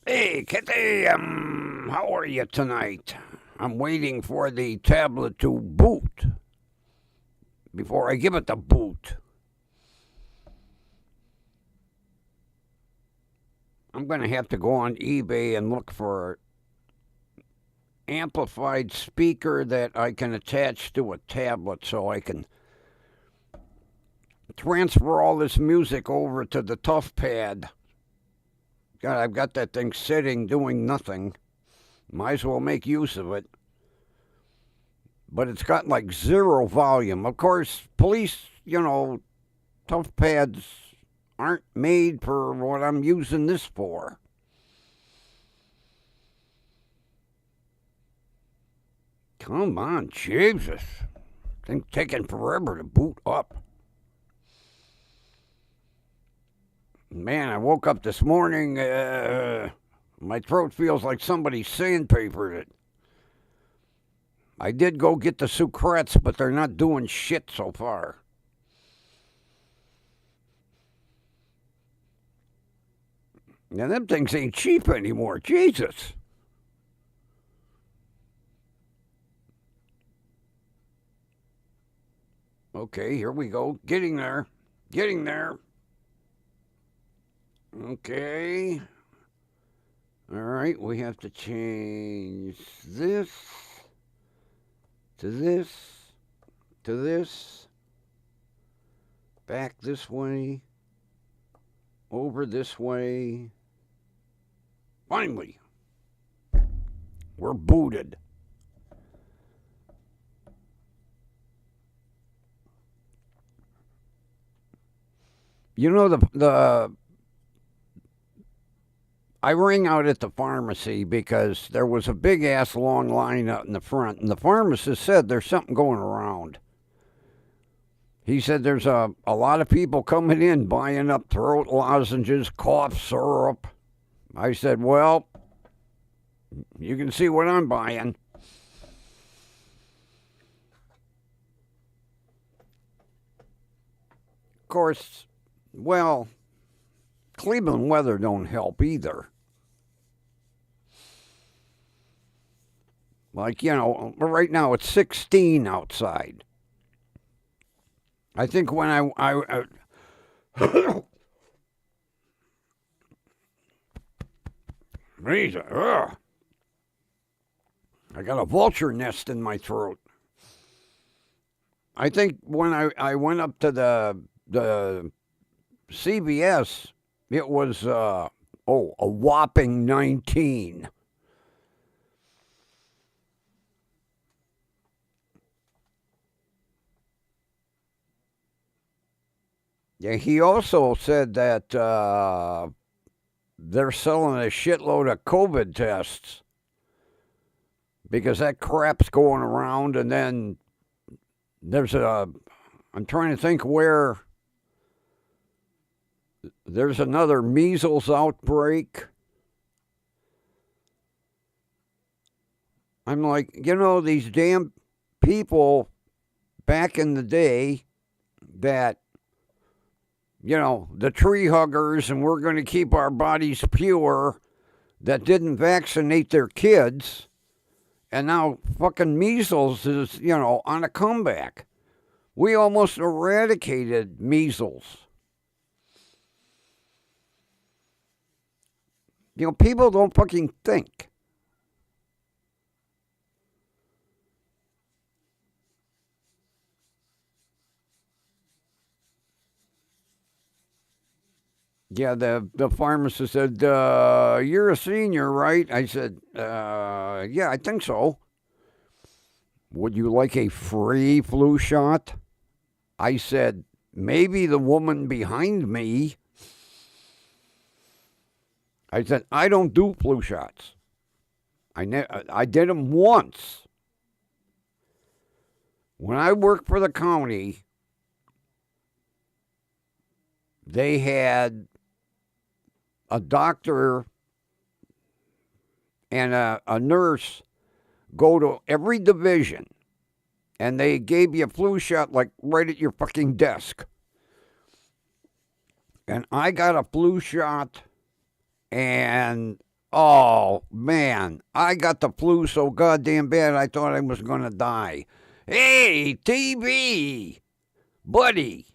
Hey, Kitty, how are you tonight? I'm waiting for the tablet to boot before I give it the boot. I'm going to have to go on eBay and look for an amplified speaker that I can attach to a tablet so I can transfer all this music over to the tough pad. God, I've got that thing sitting doing nothing. Might as well make use of it. But it's got like zero volume. Of course, police, tough pads aren't made for what I'm using this for. Come on, Jesus. Thing's taking forever to boot up. Man, I woke up this morning, my throat feels like somebody sandpapered it. I did go get the Sucrets, but they're not doing shit so far. Now, them things ain't cheap anymore. Jesus. Okay, here we go. Getting there. Okay. All right, we have to change this to this to this. Back this way. Over this way. Finally, we're booted. You know, I rang out at the pharmacy because there was a big ass long line out in the front, and the pharmacist said there's something going around. He said there's a lot of people coming in buying up throat lozenges, cough syrup. I said, well, you can see what I'm buying. Of course, well, Cleveland weather don't help either. Like, right now it's 16 outside. I think when I got a vulture nest in my throat. I think when I went up to the CVS, it was a whopping 19. Yeah, he also said that they're selling a shitload of COVID tests because that crap's going around. And then I'm trying to think where there's another measles outbreak. I'm like, these damn people back in the day that, the tree huggers and we're going to keep our bodies pure that didn't vaccinate their kids. And now fucking measles is, on a comeback. We almost eradicated measles. People don't fucking think. Yeah, the pharmacist said, you're a senior, right? I said, yeah, I think so. Would you like a free flu shot? I said, maybe the woman behind me. I said, I don't do flu shots. I did them once. When I worked for the county, they had a doctor and a nurse go to every division, and they gave you a flu shot like right at your fucking desk. And I got a flu shot, and Oh, man. I got the flu so goddamn bad I thought I was going to die. Hey, TV, buddy,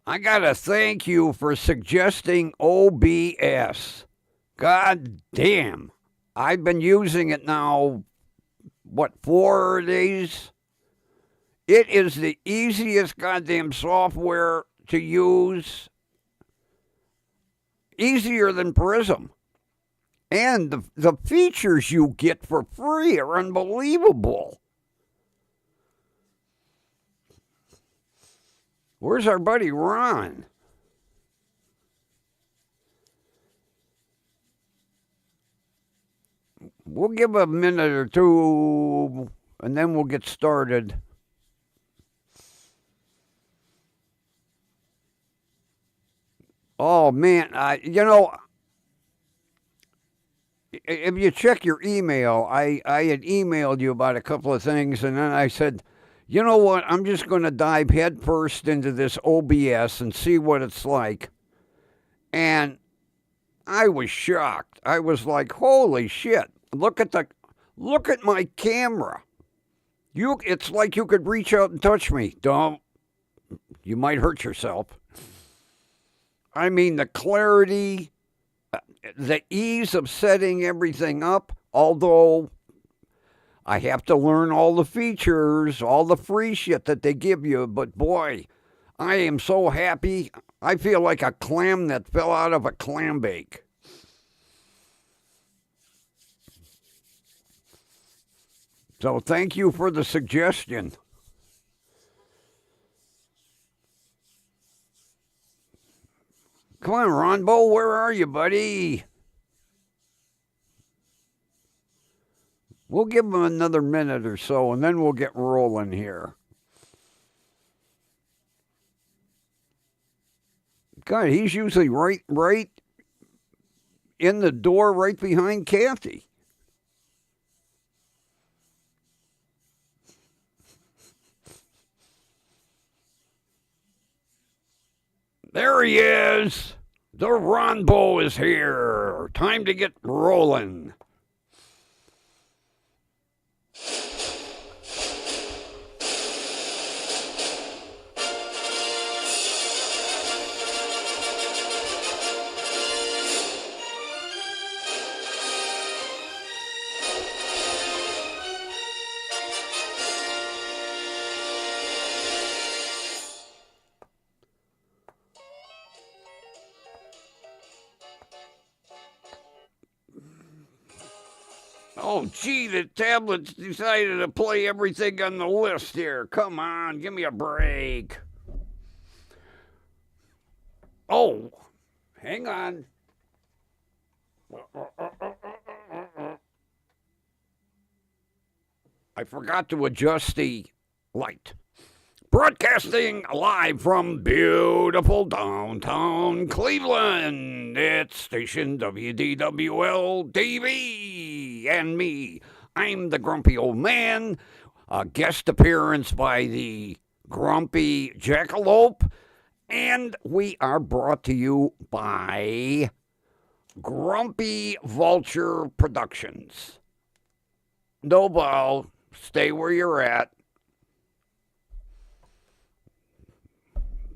I got to thank you for suggesting OBS. God damn. I've been using it now, what, 4 days? It is the easiest goddamn software to use, easier than Prism. And the features you get for free are unbelievable. Where's our buddy Ron? We'll give a minute or two, and then we'll get started. Oh, man. If you check your email, I had emailed you about a couple of things, and then I said, you know what? I'm just going to dive headfirst into this OBS and see what it's like. And I was shocked. I was like, holy shit. Look at my camera. It's like you could reach out and touch me. Don't. You might hurt yourself. I mean, the clarity, the ease of setting everything up, although I have to learn all the features, all the free shit that they give you, but boy, I am so happy. I feel like a clam that fell out of a clam bake. So thank you for the suggestion. Come on, Ronbo, where are you, buddy? We'll give him another minute or so, and then we'll get rolling here. God, he's usually right in the door, right behind Kathy. There he is. The Ronbo is here. Time to get rolling. Oh, gee, the tablet's decided to play everything on the list here. Come on, give me a break. Oh, hang on. I forgot to adjust the light. Broadcasting live from beautiful downtown Cleveland. It's station WDWL TV and me. I'm the grumpy old man. A guest appearance by the grumpy jackalope. And we are brought to you by Grumpy Vulture Productions. No ball. Stay where you're at.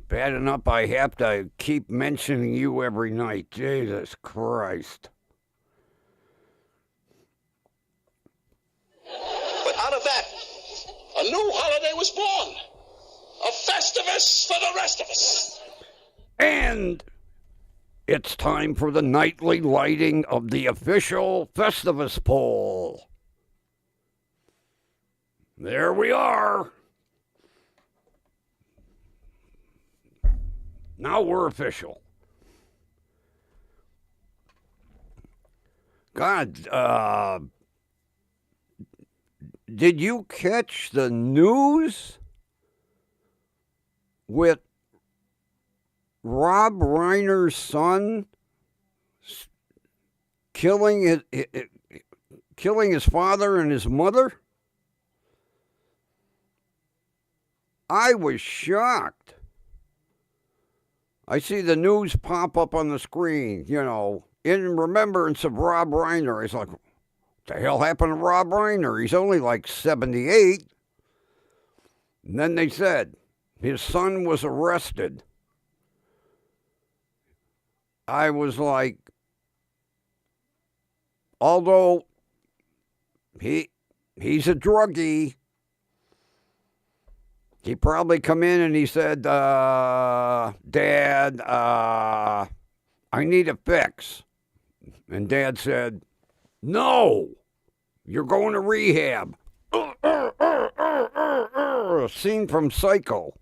Bad enough I have to keep mentioning you every night. Jesus Christ. But out of that, a new holiday was born. A Festivus for the rest of us. And it's time for the nightly lighting of the official Festivus poll. There we are. Now we're official. God, did you catch the news with Rob Reiner's son killing his father and his mother? I was shocked. I see the news pop up on the screen, in remembrance of Rob Reiner. He's like, what the hell happened to Rob Reiner? He's only like 78. And then they said his son was arrested. I was like, although he's a druggie, he probably come in and he said, Dad, I need a fix. And Dad said, no, you're going to rehab. A scene from Psycho.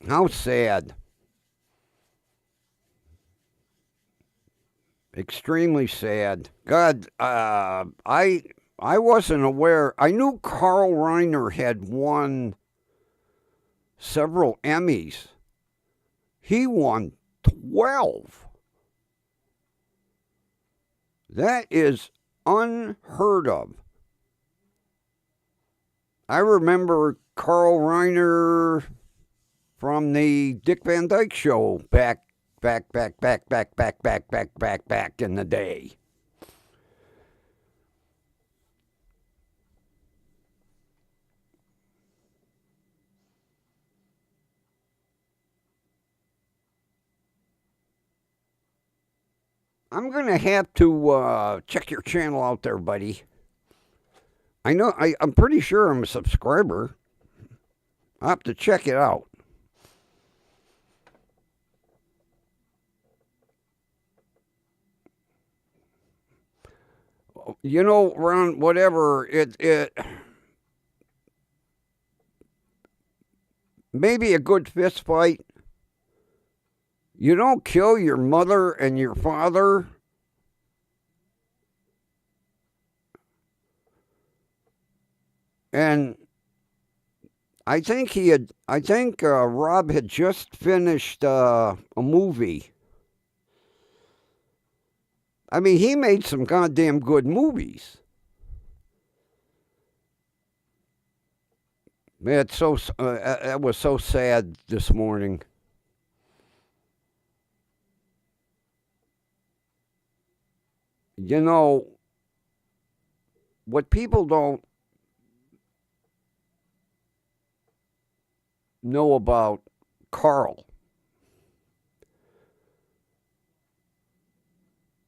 How sad. Extremely sad. God, I wasn't aware. I knew Carl Reiner had won several Emmys. He won 12. That is unheard of. I remember Carl Reiner from the Dick Van Dyke Show back in the day. I'm going to have to check your channel out there, buddy. I know, I'm pretty sure I'm a subscriber. I'll have to check it out. You know, Ron, whatever, it maybe a good fist fight. You don't kill your mother and your father. And I think Rob had just finished a movie. I mean, he made some goddamn good movies. Man, that was so sad this morning. You know, what people don't know about Carl,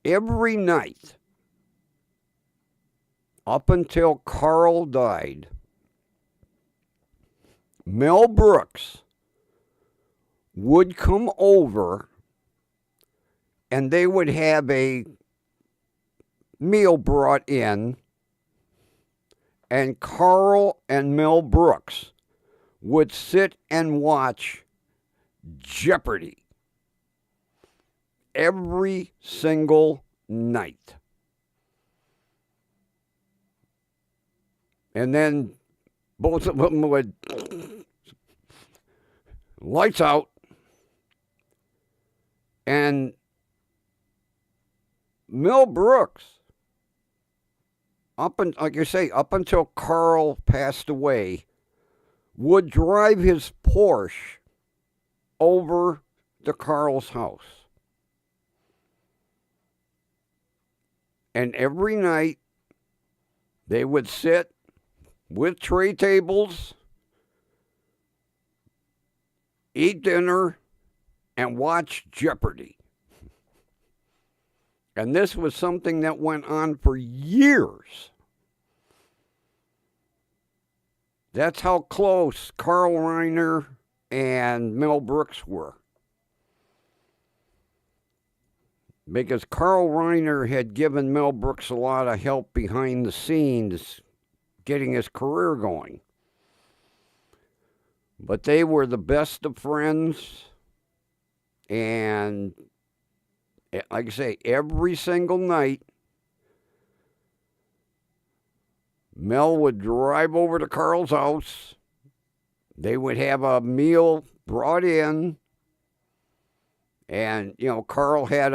every night up until Carl died, Mel Brooks would come over and they would have a meal brought in, and Carl and Mel Brooks would sit and watch Jeopardy every single night. And then both of them would lights out, and Mel Brooks, like I say, up until Carl passed away, would drive his Porsche over to Carl's house. And every night they would sit with tray tables, eat dinner, and watch Jeopardy. And this was something that went on for years. That's how close Carl Reiner and Mel Brooks were. Because Carl Reiner had given Mel Brooks a lot of help behind the scenes, getting his career going. But they were the best of friends. And like I say, every single night, Mel would drive over to Carl's house. They would have a meal brought in. And, you know, Carl had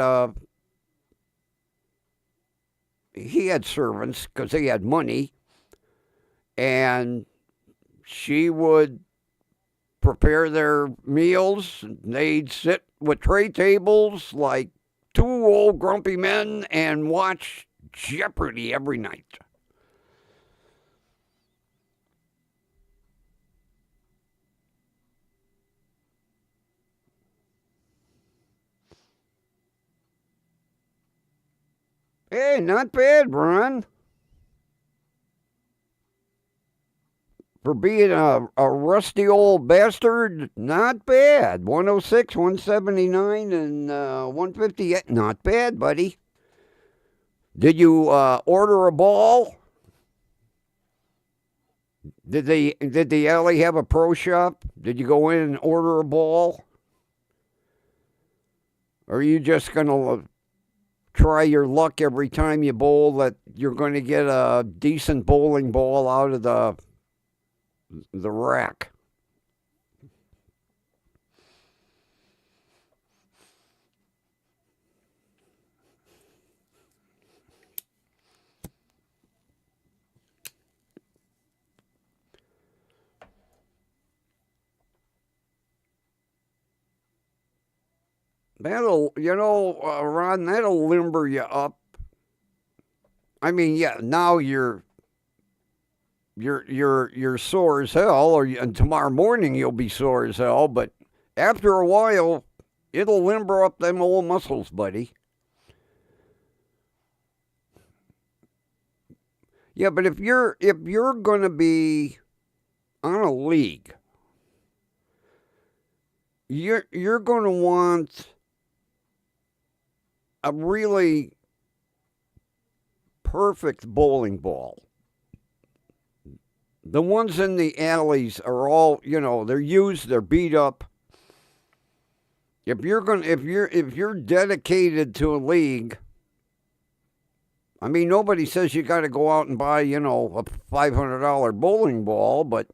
he had servants because he had money. and she would prepare their meals. They'd sit with tray tables like two old grumpy men and watch Jeopardy every night. Hey, not bad, Ron. For being a rusty old bastard, not bad. 106, 179, and 158. Not bad, buddy. Did you order a ball? Did the alley have a pro shop? Did you go in and order a ball? Or are you just going to try your luck every time you bowl that you're going to get a decent bowling ball out of the rack? That'll, Ron, that'll limber you up. I mean, yeah, now you're sore as hell, and tomorrow morning you'll be sore as hell. But after a while, it'll limber up them old muscles, buddy. Yeah, but if you're gonna be on a league, you're gonna want a really perfect bowling ball. The ones in the alleys are all, they're used, they're beat up. If you're dedicated to a league, I mean, nobody says you got to go out and buy, a $500 bowling ball, but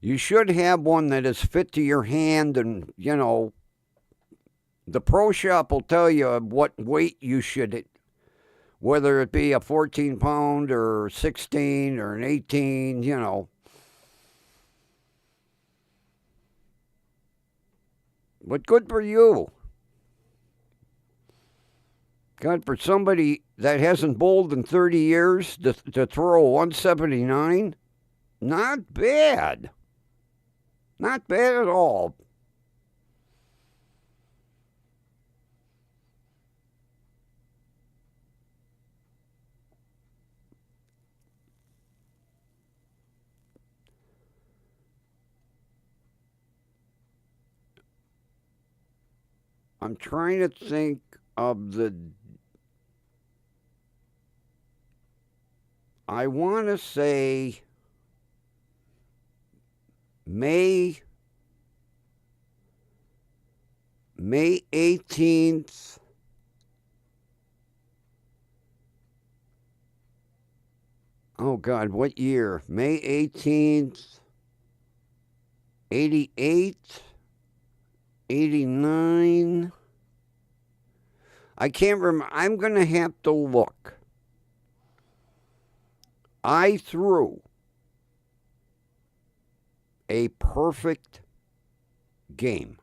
you should have one that is fit to your hand, and the pro shop will tell you what weight you should, whether it be a 14-pound or 16 or an 18, But good for you. God, for somebody that hasn't bowled in 30 years to throw 179, not bad. Not bad at all. I'm trying to think of I want to say May 18th. Oh God, what year? May 18th, 88, 89. I can't remember. I'm going to have to look. I threw a perfect game.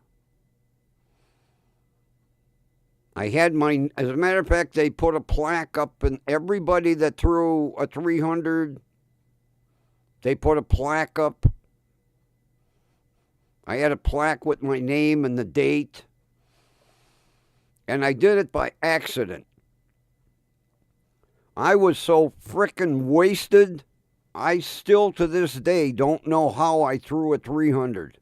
I had as a matter of fact, they put a plaque up, and everybody that threw a 300, they put a plaque up. I had a plaque with my name and the date, and I did it by accident. I was so frickin' wasted, I still to this day don't know how I threw a 300.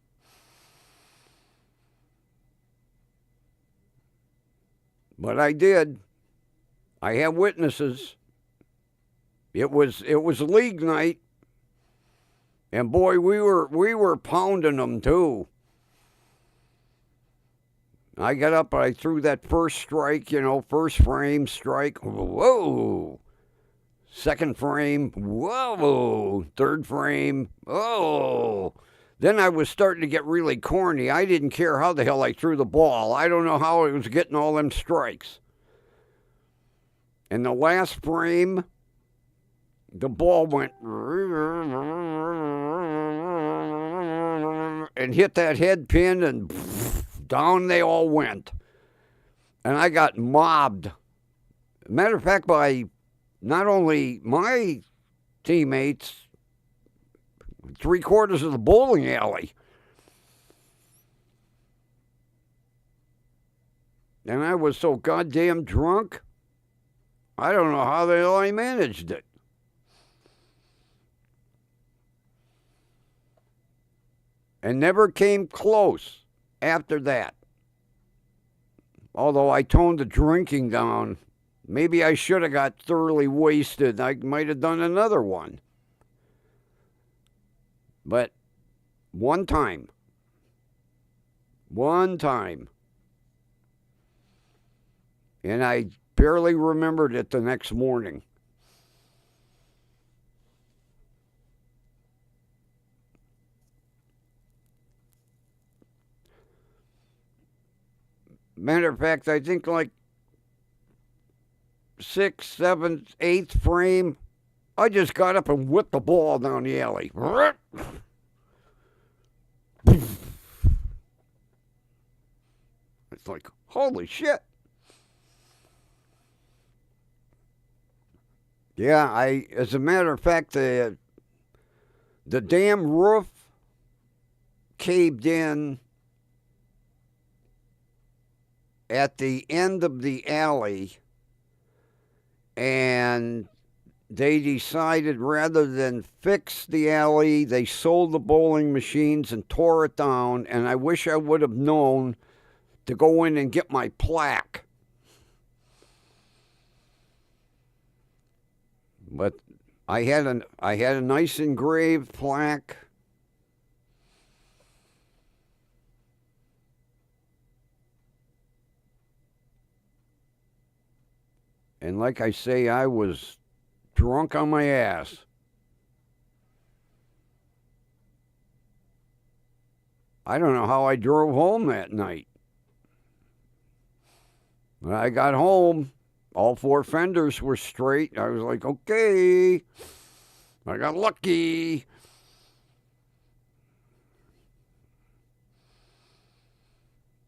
But I did. I have witnesses. It was league night, and boy, we were pounding them too. I got up, I threw that first strike, first frame strike. Whoa. Second frame. Whoa. Third frame. Oh. Then I was starting to get really corny. I didn't care how the hell I threw the ball. I don't know how I was getting all them strikes. And the last frame, the ball went and hit that head pin, and down they all went. And I got mobbed. Matter of fact, by not only my teammates, 3/4 of the bowling alley. And I was so goddamn drunk, I don't know how the hell I managed it. And never came close after that. Although I toned the drinking down, maybe I should have got thoroughly wasted. I might have done another one. But one time, and I barely remembered it the next morning. Matter of fact, I think like 6th, 7th, 8th frame, I just got up and whipped the ball down the alley. It's like, holy shit. Yeah, as a matter of fact, the damn roof caved in at the end of the alley, and they decided rather than fix the alley, they sold the bowling machines and tore it down, and I wish I would have known to go in and get my plaque. But I had a nice engraved plaque. And like I say, I was drunk on my ass. I don't know how I drove home that night. When I got home, all 4 fenders were straight. I was like, okay, I got lucky.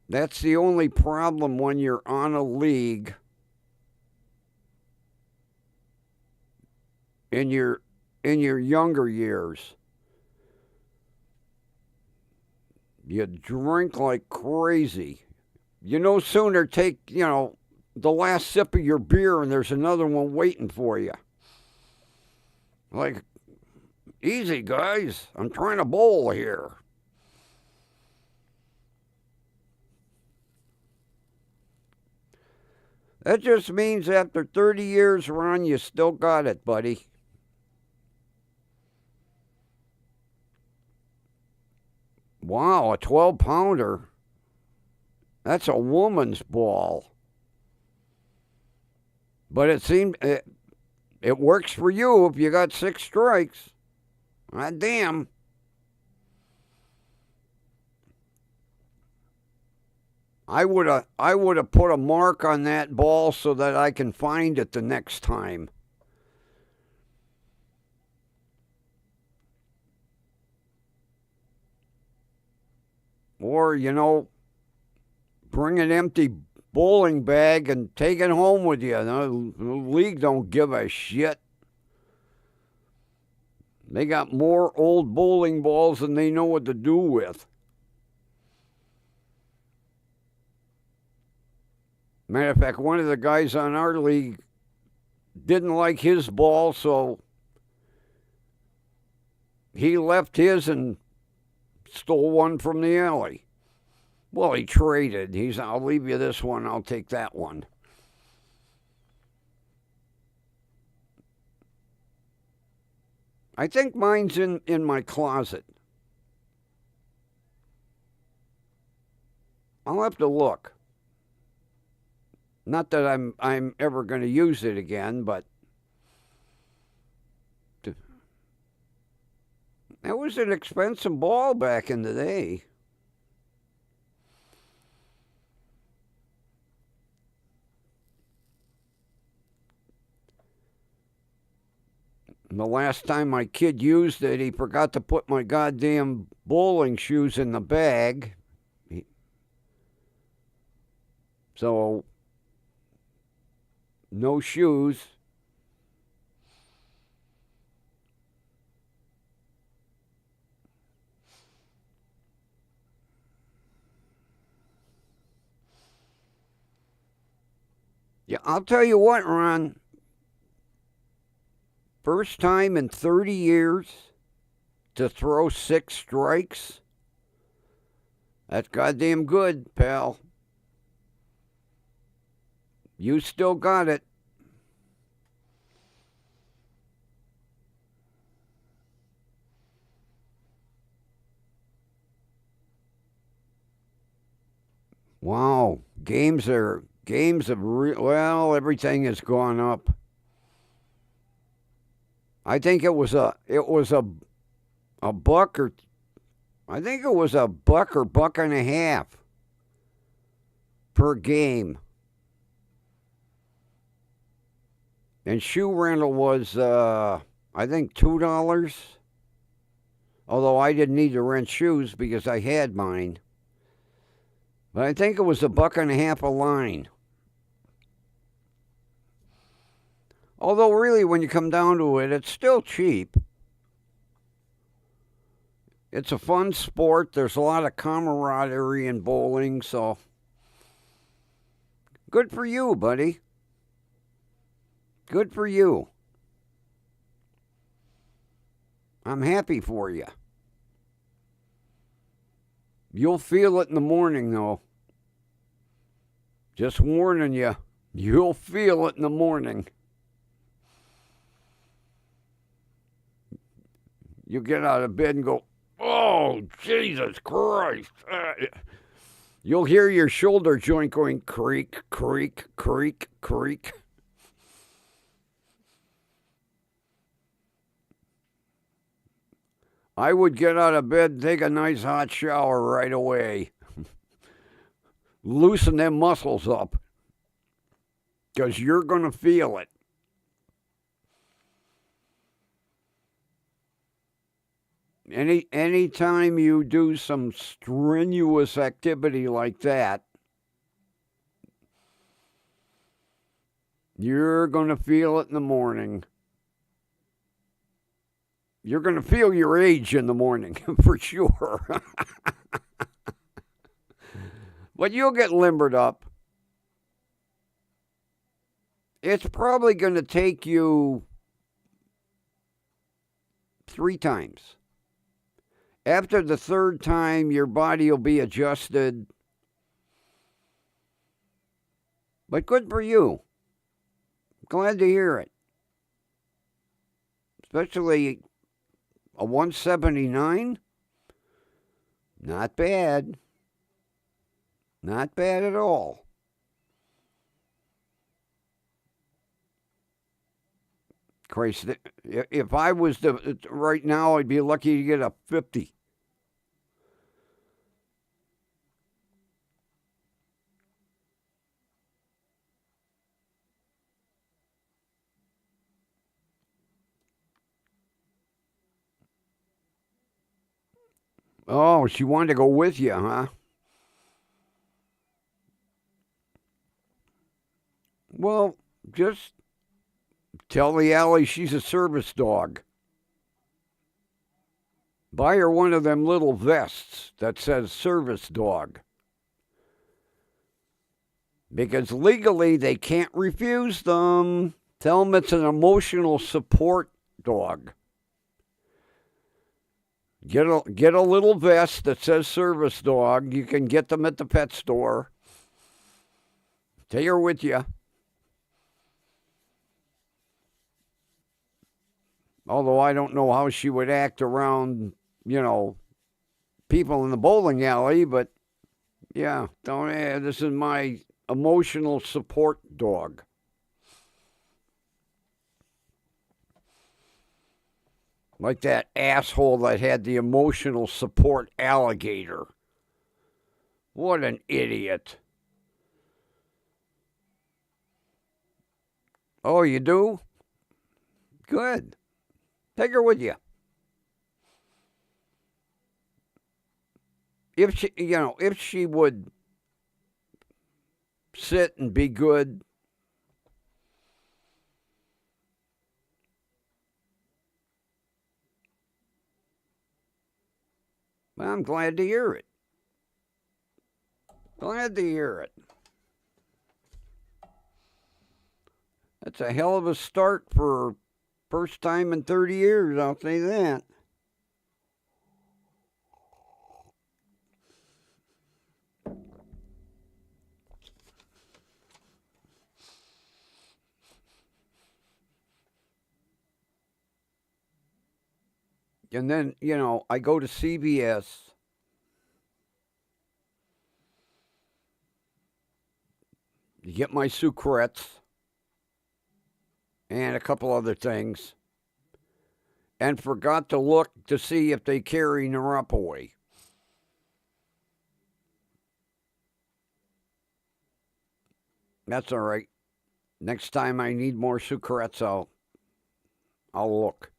That's the only problem when you're on a league in your younger years. You drink like crazy. You no sooner take, the last sip of your beer and there's another one waiting for you. Like, easy, guys. I'm trying to bowl here. That just means after 30 years, Ron, you still got it, buddy. Wow, a 12-pounder. That's a woman's ball. But it seemed it works for you if you got 6 strikes. God damn. I would have put a mark on that ball so that I can find it the next time. Or, bring an empty bowling bag and take it home with you. The league don't give a shit. They got more old bowling balls than they know what to do with. Matter of fact, one of the guys on our league didn't like his ball, so he left his and stole one from the alley. Well, he traded. I'll leave you this one, I'll take that one. I think mine's in my closet. I'll have to look. Not that I'm ever going to use it again, but that was an expensive ball back in the day. The last time my kid used it, he forgot to put my goddamn bowling shoes in the bag. So, no shoes. Yeah, I'll tell you what, Ron. First time in 30 years to throw 6 strikes. That's goddamn good, pal. You still got it. Wow, games have well, everything has gone up. I think it was a buck or I think it was a buck or buck and a half per game. And shoe rental was I think $2. Although I didn't need to rent shoes because I had mine. But I think it was a buck and a half a line. Although really when you come down to it, it's still cheap. It's a fun sport. There's a lot of camaraderie in bowling, so good for you, buddy. Good for you. I'm happy for you. You'll feel it in the morning, though. Just warning you, you'll feel it in the morning. You get out of bed and go, oh, Jesus Christ. You'll hear your shoulder joint going creak, creak, creak, creak. I would get out of bed and take a nice hot shower right away. Loosen them muscles up. Because you're going to feel it. Anytime you do some strenuous activity like that, you're going to feel it in the morning. You're going to feel your age in the morning, for sure. But you'll get limbered up. It's probably going to take you 3 times. After the 3rd time, your body will be adjusted. But good for you. Glad to hear it. Especially a 179. Not bad. Not bad at all. Christ, if I was to, right now, I'd be lucky to get a 50. Oh, she wanted to go with you, huh? Well, just tell the alley she's a service dog. Buy her one of them little vests that says service dog. Because legally they can't refuse them. Tell them it's an emotional support dog. Get a little vest that says service dog. You can get them at the pet store. Take her with you. Although I don't know how she would act around, people in the bowling alley, but yeah, this is my emotional support dog. Like that asshole that had the emotional support alligator. What an idiot. Oh, you do? Good. Take her with you. If she would sit and be good. Well, I'm glad to hear it. Glad to hear it. That's a hell of a start for first time in 30 years, I'll say that. And then, I go to CVS. To get my sucrets and a couple other things, and forgot to look to see if they carry Naropa. That's all right. Next time I need more sucrets, I'll look.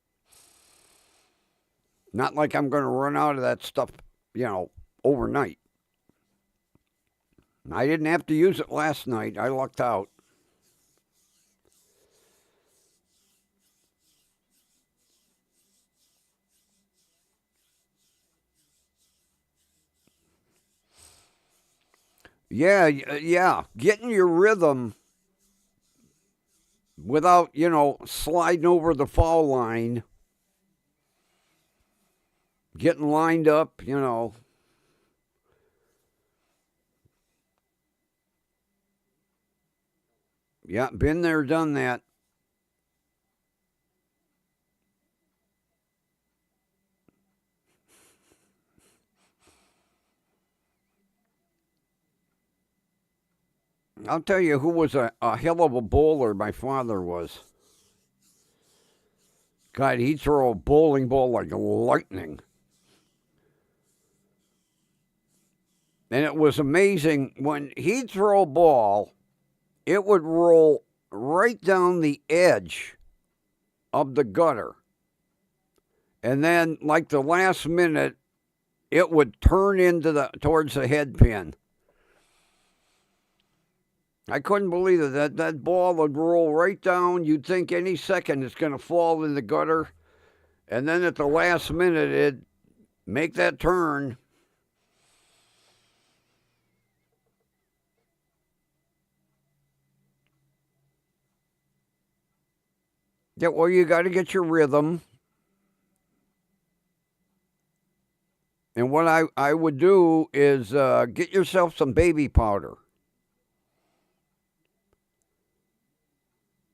Not like I'm going to run out of that stuff, overnight. I didn't have to use it last night. I lucked out. Yeah. Getting your rhythm without, sliding over the foul line. Getting lined up, Yeah, been there, done that. I'll tell you who was a hell of a bowler, my father was. God, he'd throw a bowling ball like lightning. And it was amazing. When he'd throw a ball, it would roll right down the edge of the gutter. And then, like the last minute, it would turn towards the head pin. I couldn't believe it. That ball would roll right down. You'd think any second it's going to fall in the gutter. And then at the last minute, it'd make that turn. Yeah, well, you got to get your rhythm. And what I would do is get yourself some baby powder.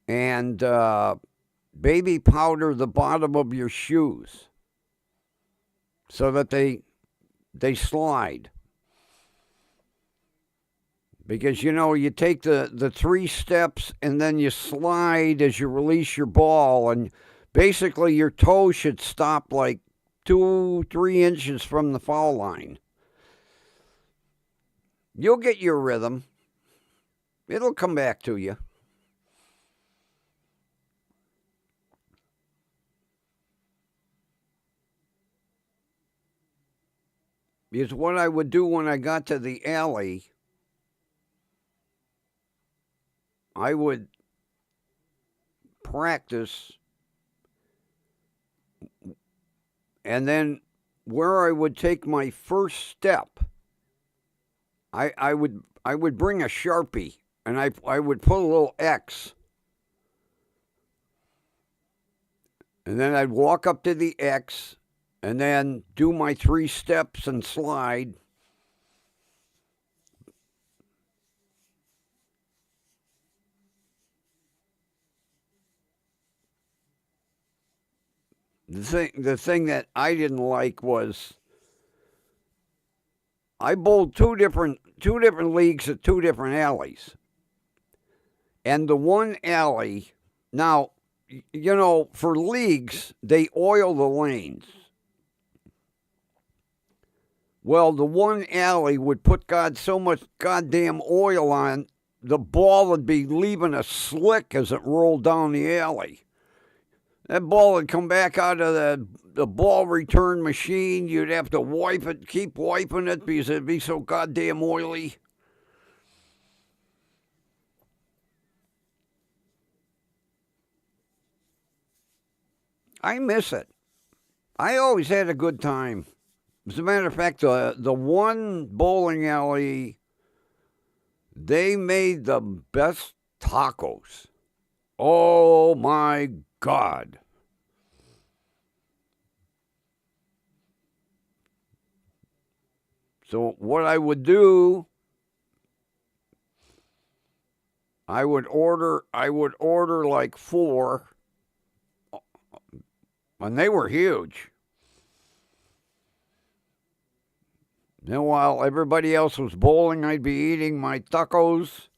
And baby powder the bottom of your shoes so that they slide. Because, you take the 3 steps and then you slide as you release your ball. And basically your toe should stop like 2-3 inches from the foul line. You'll get your rhythm. It'll come back to you. Is what I would do when I got to the alley. I would practice, and then where I would take my first step, I would bring a Sharpie, and I would put a little X, and then I'd walk up to the X, and then do my 3 steps and slide. The thing that I didn't like was I bowled two different leagues at 2 different alleys. And the one alley, now, for leagues, they oil the lanes. Well, the one alley would put so much goddamn oil on, the ball would be leaving a slick as it rolled down the alley. That ball would come back out of the ball return machine. You'd have to wipe it, keep wiping it because it'd be so goddamn oily. I miss it. I always had a good time. As a matter of fact, the one bowling alley, they made the best tacos. Oh my God. So what I would do, I would order like four, and they were huge. Then while everybody else was bowling, I'd be eating my tacos,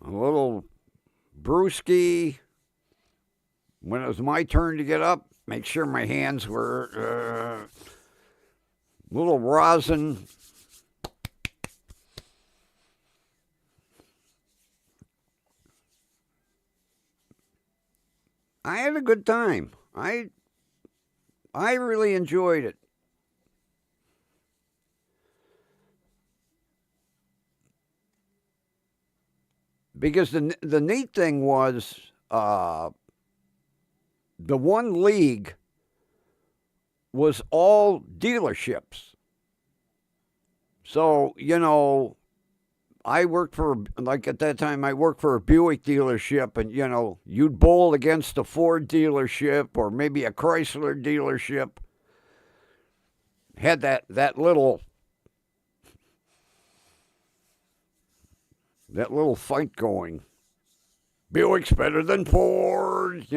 a little brewski. When it was my turn to get up, make sure my hands were a little rosin. I had a good time. I really enjoyed it. Because the neat thing was the one league was all dealerships. So, I worked for, like at that time, I worked for a Buick dealership, and, you'd bowl against a Ford dealership or maybe a Chrysler dealership. Had that little fight going. Buick's better than Ford.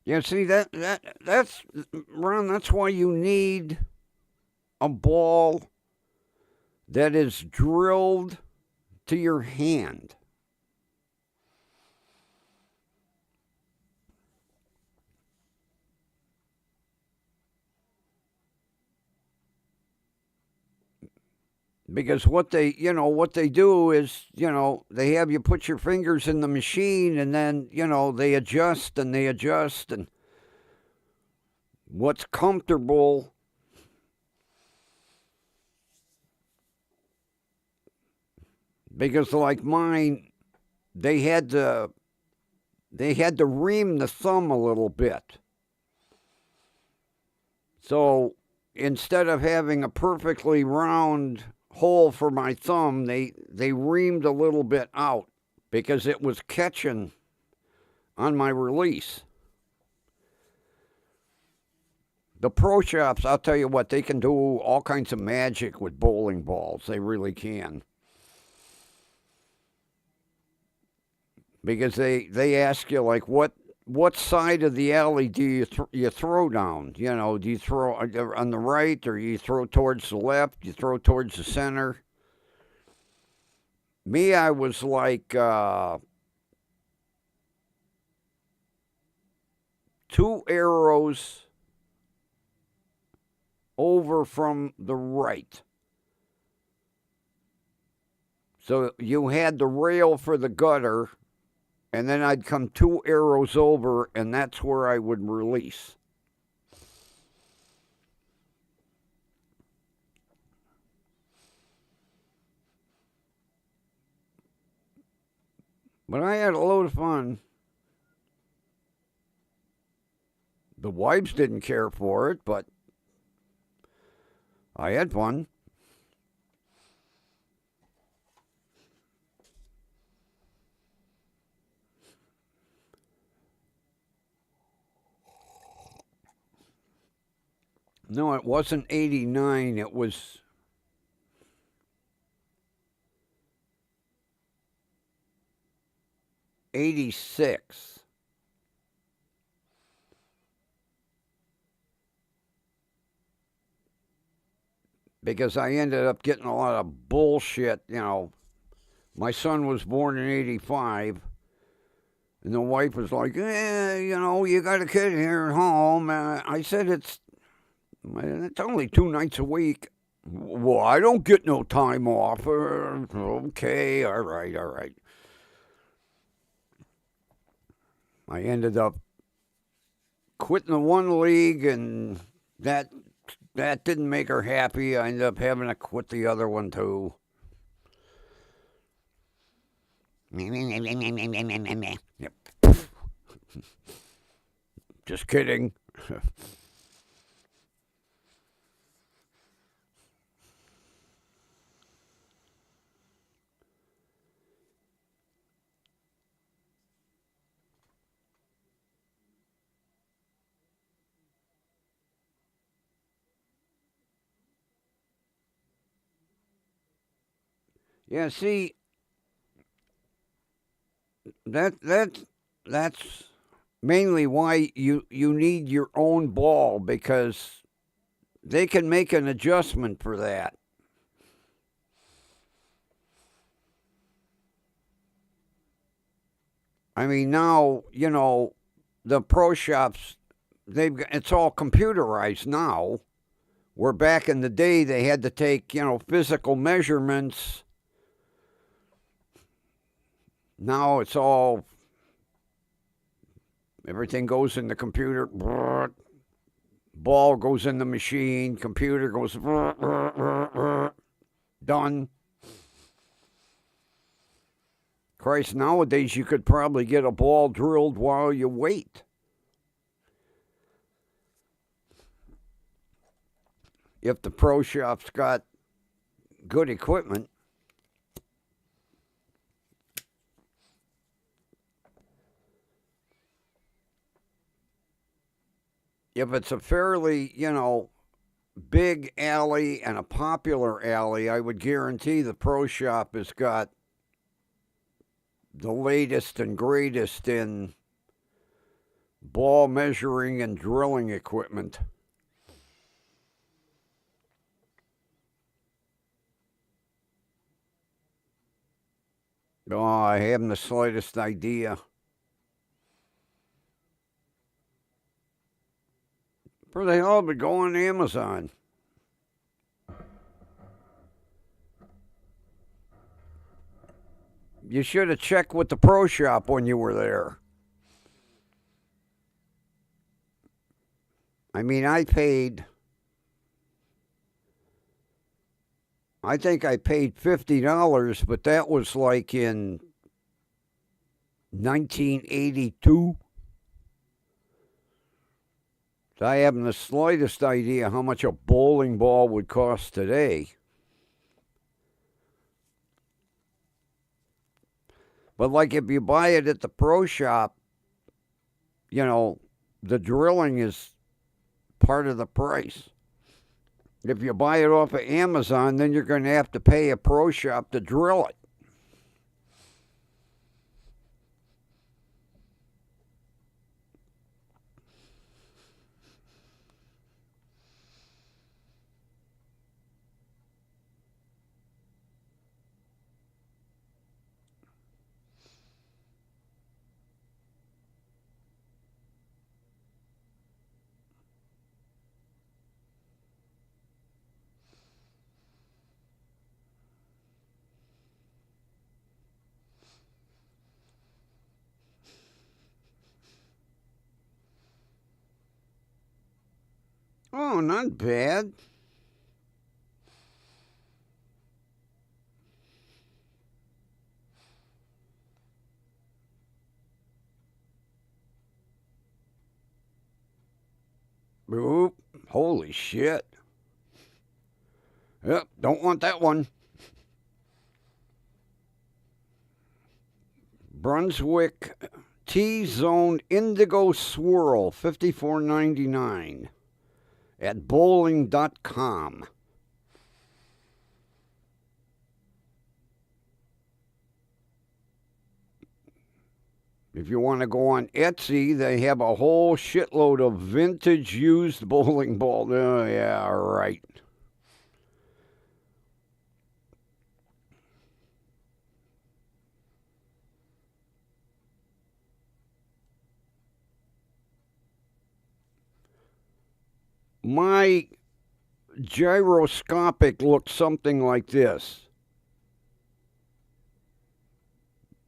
Yeah, see that's Ron. That's why you need a ball that is drilled to your hand. Because what they do is, they have you put your fingers in the machine, and then, they adjust and they adjust, and what's comfortable. Because like mine, they had to ream the thumb a little bit. So instead of having a perfectly round hole for my thumb, they reamed a little bit out because it was catching on my release. The pro shops, I'll tell you what, they can do all kinds of magic with bowling balls. They really can. Because they ask you, like, what side of the alley do you throw down? Do you throw on the right, or you throw towards the left? You throw towards the center? Me, I was like 2 arrows over from the right. So you had the rail for the gutter, and then I'd come 2 arrows over, and that's where I would release. But I had a load of fun. The wives didn't care for it, but I had fun. No, it wasn't 89. It was 86. Because I ended up getting a lot of bullshit. My son was born in 85. And the wife was like, you got a kid here at home. I said, it's only 2 nights a week. Well, I don't get no time off. Okay, all right, all right. I ended up quitting the one league, and that didn't make her happy. I ended up having to quit the other one too. Yep. Just kidding. Yeah, see, that's mainly why you need your own ball, because they can make an adjustment for that. I mean, now, the pro shops, it's all computerized now. Where back in the day they had to take, physical measurements. Now it's all, everything goes in the computer. Ball goes in the machine, computer goes done. Christ, nowadays you could probably get a ball drilled while you wait. If the pro shop's got good equipment. If it's a fairly, big alley and a popular alley, I would guarantee the pro shop has got the latest and greatest in ball measuring and drilling equipment. Oh, I haven't the slightest idea. For the hell of it, go on Amazon. You should have checked with the pro shop when you were there. I mean, I think I paid $50, but that was like in 1982. So I haven't the slightest idea how much a bowling ball would cost today. But like if you buy it at the pro shop, the drilling is part of the price. If you buy it off of Amazon, then you're going to have to pay a pro shop to drill it. Oh, not bad. Oop, holy shit. Yep, don't want that one. Brunswick T-Zone Indigo Swirl, $54.99 at bowling.com. If you want to go on Etsy, they have a whole shitload of vintage used bowling balls. Oh, yeah, right. my gyroscopic looked something like this.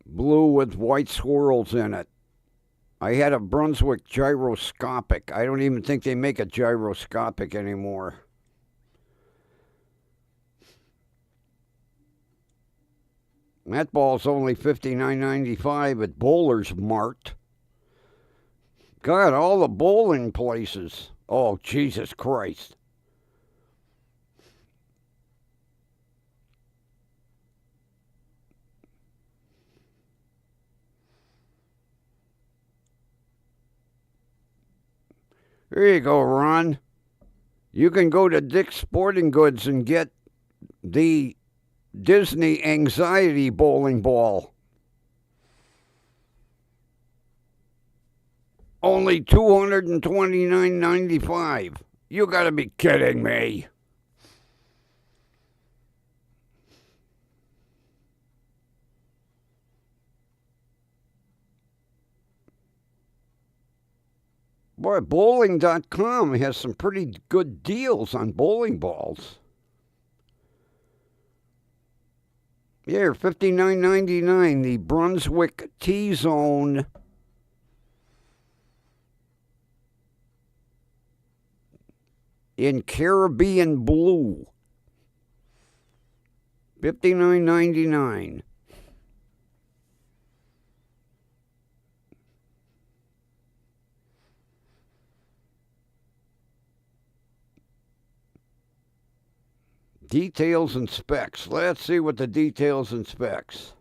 Blue with white swirls in it. I had a Brunswick gyroscopic. I don't even think they make a gyroscopic anymore. That ball's only $59.95 at Bowler's Mart. God, all the bowling places. Oh, Jesus Christ. Here you go, Ron. You can go to Dick's Sporting Goods and get the Disney Anxiety Bowling Ball. Only $229.95. You gotta be kidding me. Boy, bowling.com has some pretty good deals on bowling balls. Here, $59.99, the Brunswick T-Zone in Caribbean blue. $59.99. Details and specs. Let's see what the details and specs.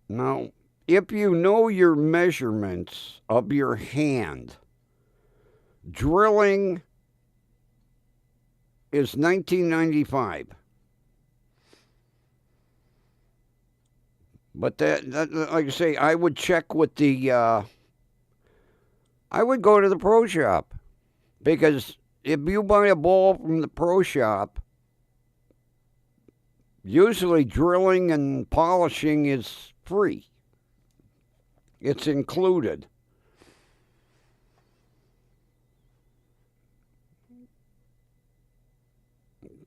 Now, if you know your measurements of your hand, drilling is $19.95. But that, like I say, I would check with the. I would go to the pro shop, because if you buy a ball from the pro shop, usually drilling and polishing is free. It's included.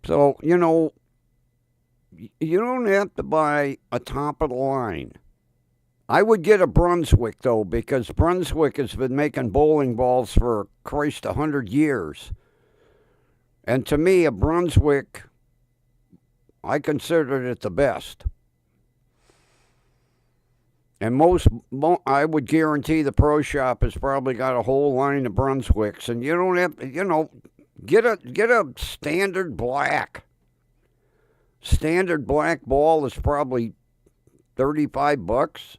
So, you know, you don't have to buy a top of the line. I would get a Brunswick, though, because Brunswick has been making bowling balls for, Christ, 100 years. And to me, a Brunswick, I considered it the best. And I would guarantee the pro shop has probably got a whole line of Brunswicks. And you don't have to, get a standard black. Standard black ball is probably $35.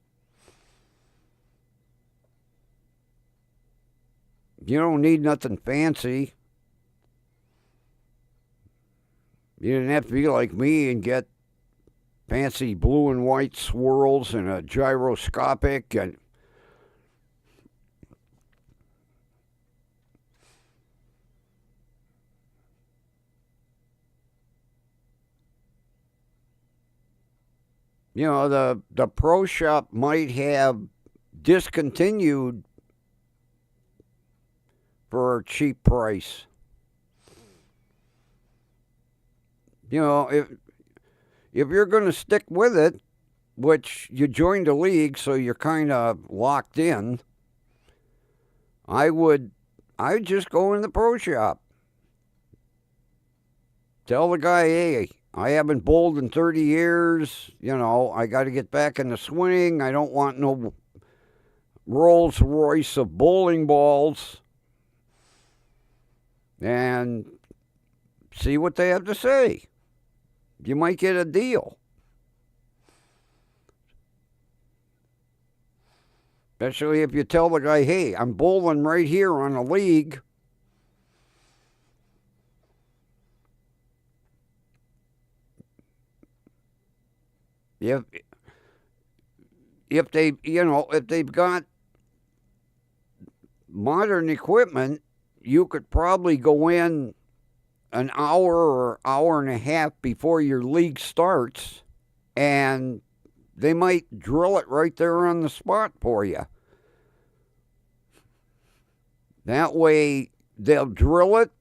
You don't need nothing fancy. You didn't have to be like me and get fancy blue and white swirls and a gyroscopic and the pro shop might have discontinued for a cheap price. If you're going to stick with it, which you joined a league, so you're kind of locked in, I'd just go in the pro shop. Tell the guy, hey, I haven't bowled in 30 years. I got to get back in the swing. I don't want no Rolls Royce of bowling balls. And see what they have to say. You might get a deal. Especially if you tell the guy, hey, I'm bowling right here on a league. If they've got modern equipment, you could probably go in an hour or hour and a half before your league starts, and they might drill it right there on the spot for you. That way, they'll drill it,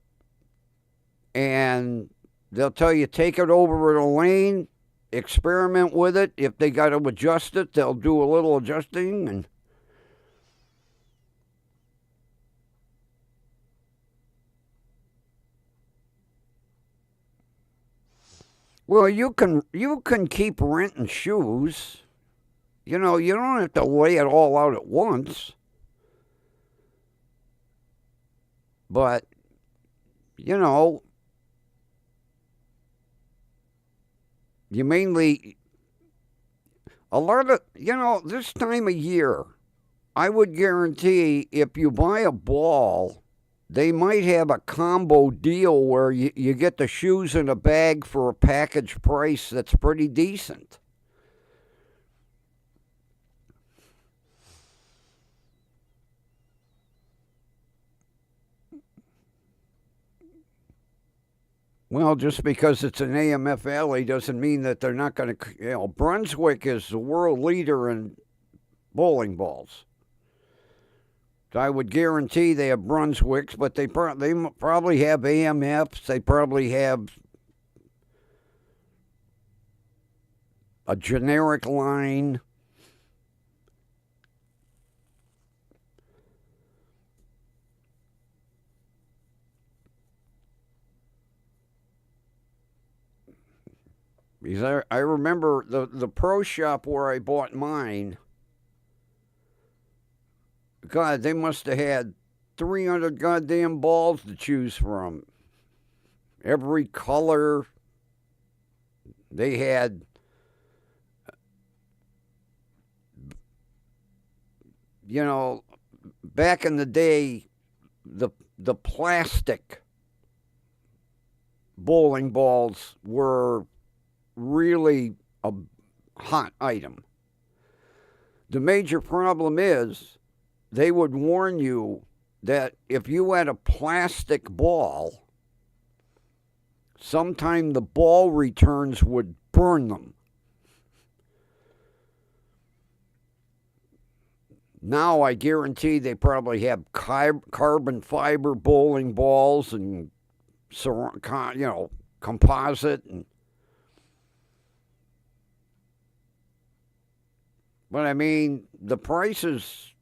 and they'll tell you, take it over to the lane, experiment with it. If they got to adjust it, they'll do a little adjusting. And well, you can keep renting shoes. You know, you don't have to lay it all out at once. But, you know, you mainly, a lot of, this time of year, I would guarantee if you buy a ball, they might have a combo deal where you get the shoes in a bag for a package price that's pretty decent. Well, just because it's an AMF alley doesn't mean that they're not going to. Brunswick is the world leader in bowling balls. I would guarantee they have Brunswicks, but they probably have AMFs. They probably have a generic line. Because I remember the pro shop where I bought mine. God, they must have had 300 goddamn balls to choose from. Every color. They had, back in the day, the plastic bowling balls were really a hot item. The major problem is they would warn you that if you had a plastic ball, sometime the ball returns would burn them. Now I guarantee they probably have carbon fiber bowling balls and composite but I mean, the prices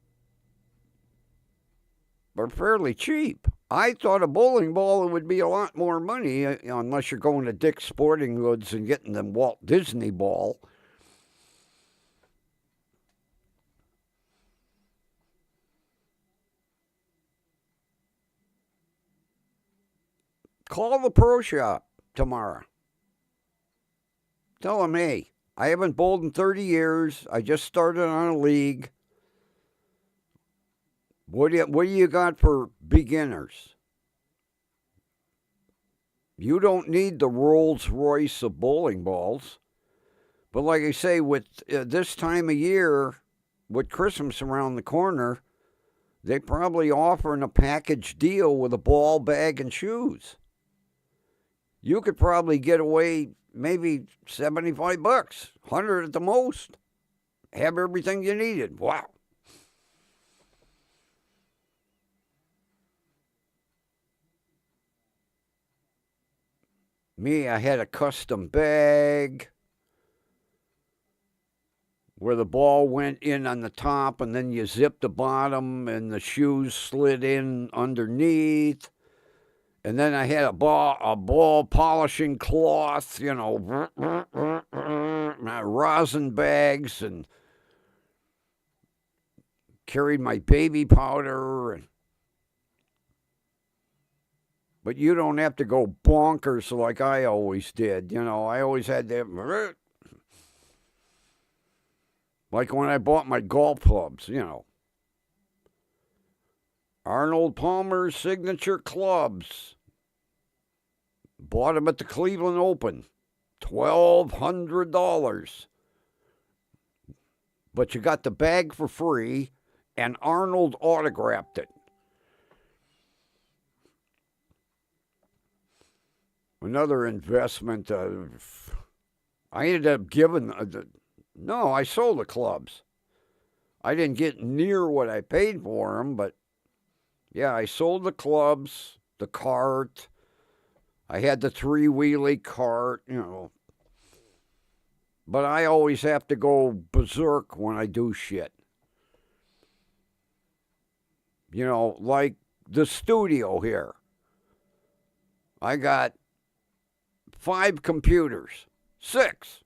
are fairly cheap. I thought a bowling ball would be a lot more money, unless you're going to Dick's Sporting Goods and getting the Walt Disney ball. Call the pro shop tomorrow. Tell them, hey, I haven't bowled in 30 years. I just started on a league. What do you got for beginners? You don't need the Rolls Royce of bowling balls. But like I say, with this time of year, with Christmas around the corner, they probably offering a package deal with a ball, bag, and shoes. You could probably get away maybe $75, $100 at the most. Have everything you needed. Wow. Me, I had a custom bag where the ball went in on the top and then you zipped the bottom and the shoes slid in underneath. And then I had a ball polishing cloth, my rosin bags, and carried my baby powder. But you don't have to go bonkers like I always did. I always had to, like when I bought my golf clubs, Arnold Palmer's signature clubs. Bought them at the Cleveland Open. $1,200. But you got the bag for free, and Arnold autographed it. another investment. I ended up giving. No, I sold the clubs. I didn't get near what I paid for them, but yeah, I sold the clubs, the cart. I had the three-wheelie cart, But I always have to go berserk when I do shit. Like the studio here. I got 5 computers. 6.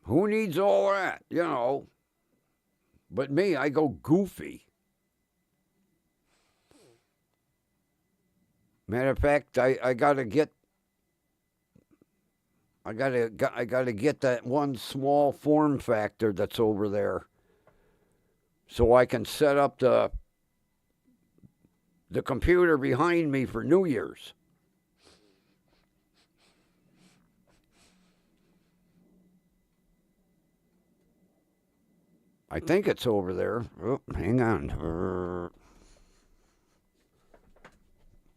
Who needs all that, But me, I go goofy. Matter of fact, I gotta get that one small form factor that's over there, so I can set up the computer behind me for New Year's. I think it's over there. Oh, hang on.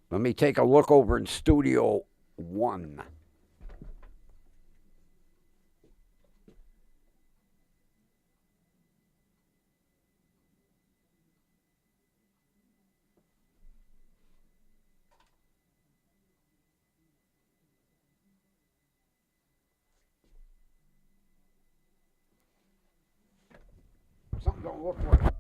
Let me take a look over in Studio 1. Something don't look right.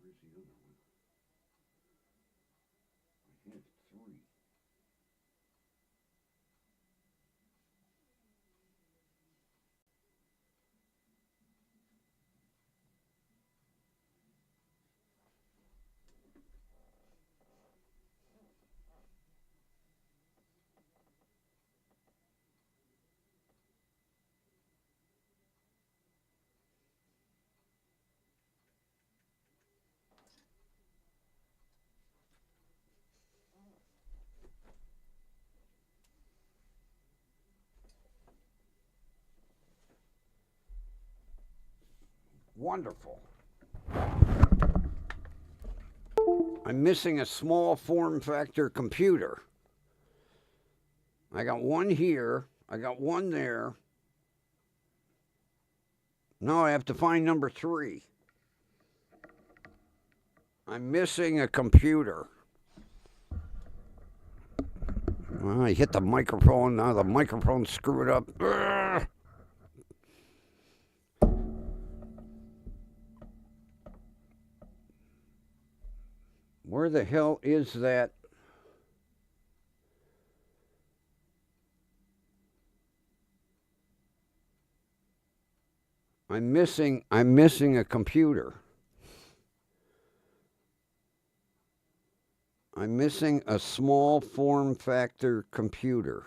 Where's the other one? I had 3. Wonderful. I'm missing a small form factor computer. I got one here. I got one there. Now I have to find number 3. I'm missing a computer. Well, I hit the microphone. Now the microphone's screwed up. Ugh. Where the hell is that? I'm missing a computer. I'm missing a small form factor computer.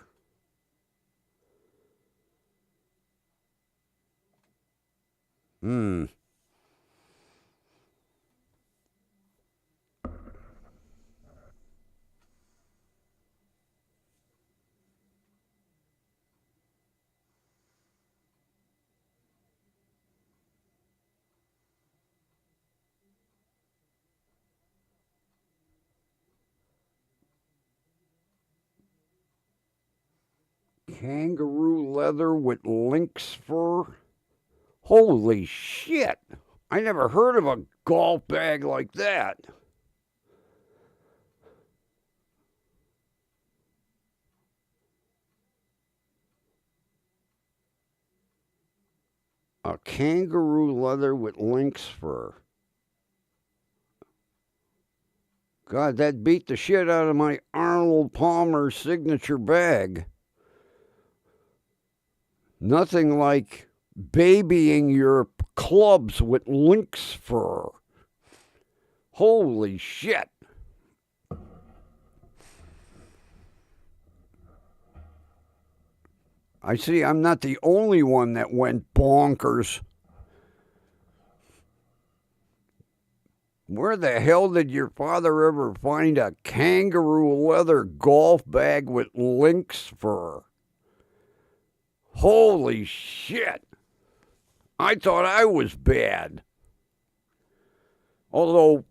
Kangaroo leather with lynx fur. Holy shit. I never heard of a golf bag like that. A kangaroo leather with lynx fur. God, that beat the shit out of my Arnold Palmer signature bag. Nothing like babying your clubs with lynx fur. Holy shit. I see I'm not the only one that went bonkers. Where the hell did your father ever find a kangaroo leather golf bag with lynx fur? Holy shit. I thought I was bad. Although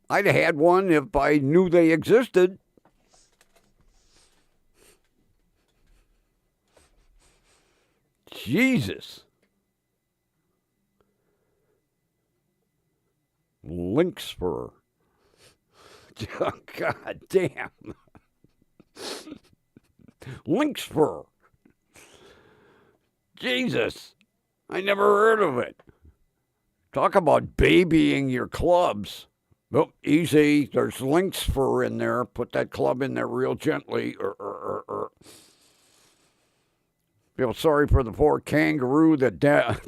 I'd have had one if I knew they existed. Jesus. Lynx fur. Oh, God damn. Lynx fur. Jesus. I never heard of it. Talk about babying your clubs. Oh, easy. There's lynx fur in there. Put that club in there real gently. Feel sorry for the poor kangaroo that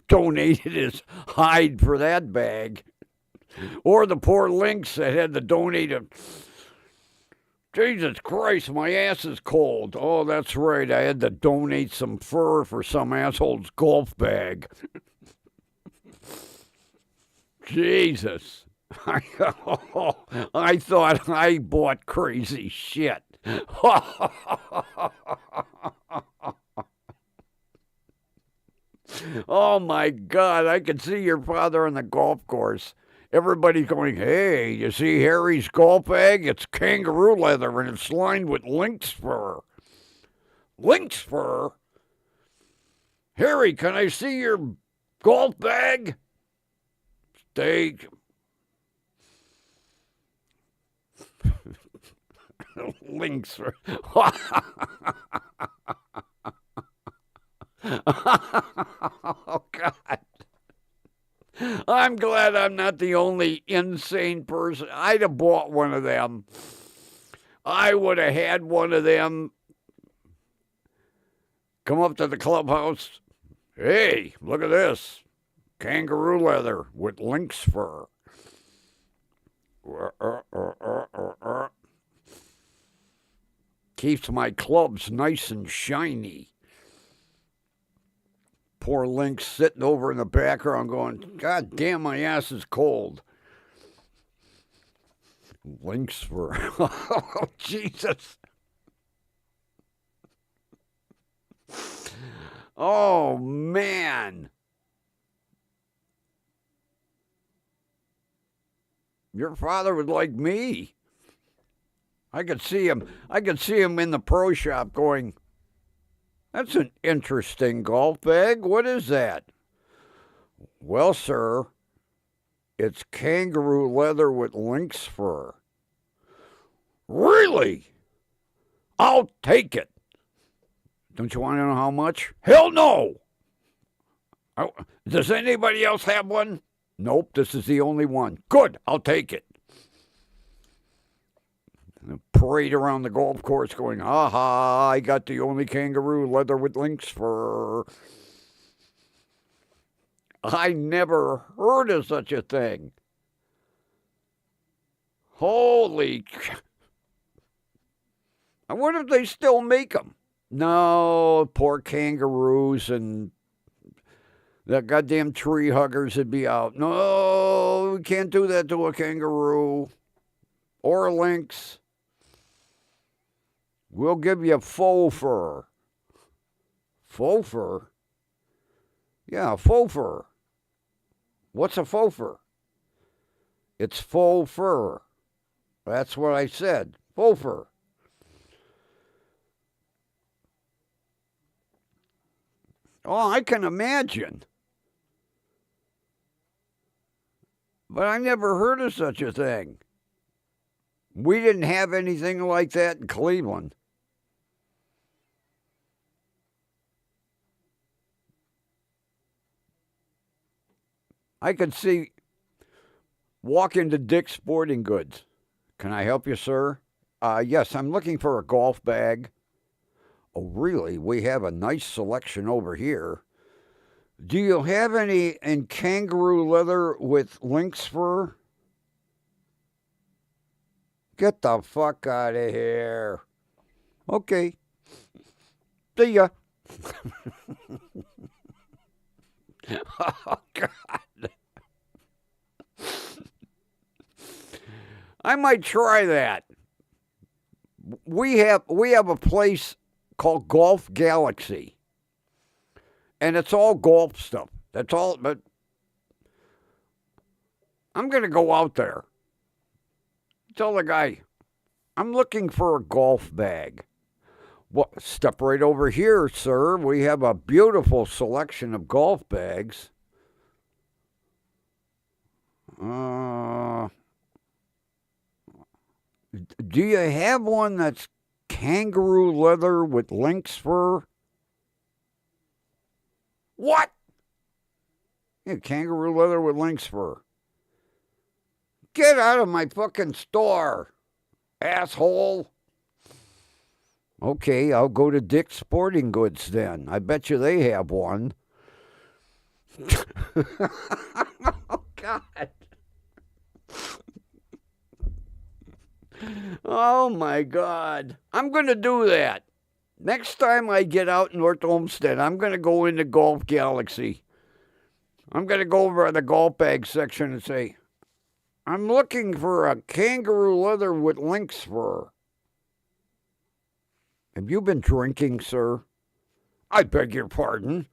donated his hide for that bag. Or the poor lynx that had to donate a... Jesus Christ, my ass is cold. Oh, that's right. I had to donate some fur for some asshole's golf bag. Jesus. I thought I bought crazy shit. Oh my God, I could see your father on the golf course. Everybody's going, hey, you see Harry's golf bag? It's kangaroo leather and it's lined with lynx fur. Lynx fur? Harry, can I see your golf bag? Steak. Lynx fur. Oh, God. I'm glad I'm not the only insane person. I'd have bought one of them. I would have had one of them come up to the clubhouse. Hey, look at this. Kangaroo leather with lynx fur. Keeps my clubs nice and shiny. Poor lynx sitting over in the background going, God damn, my ass is cold. Lynx fur. Oh, Jesus. Oh, man. Your father was like me. I could see him in the pro shop going, that's an interesting golf bag. What is that? Well, sir, it's kangaroo leather with lynx fur. Really? I'll take it. Don't you want to know how much? Hell no. Does anybody else have one? Nope, this is the only one. Good, I'll take it. Parade around the golf course going, aha, I got the only kangaroo leather with lynx fur. I never heard of such a thing. Holy... I wonder if they still make them. No, poor kangaroos and that goddamn tree huggers would be out. No, we can't do that to a kangaroo or a lynx. We'll give you faux fur. Faux fur? Yeah, faux fur. What's a faux fur? It's faux fur. That's what I said. Faux fur. Oh, I can imagine. But I never heard of such a thing. We didn't have anything like that in Cleveland. I could see walk into Dick's Sporting Goods. Can I help you, sir? Yes, I'm looking for a golf bag. Oh, really? We have a nice selection over here. Do you have any in kangaroo leather with lynx fur? Get the fuck out of here. Okay. See ya. Oh, God. I might try that. We have a place called Golf Galaxy, and it's all golf stuff. That's all. But I'm gonna go out there. Tell the guy, I'm looking for a golf bag. What? Step right over here, sir. We have a beautiful selection of golf bags. Do you have one that's kangaroo leather with lynx fur? What? Yeah, kangaroo leather with lynx fur. Get out of my fucking store, asshole. Okay, I'll go to Dick's Sporting Goods then. I bet you they have one. Oh, God. Oh, my God. I'm going to do that. Next time I get out in North Olmsted, I'm going to go into Golf Galaxy. I'm going to go over to the golf bag section and say, I'm looking for a kangaroo leather with lynx fur. Have you been drinking, sir? I beg your pardon.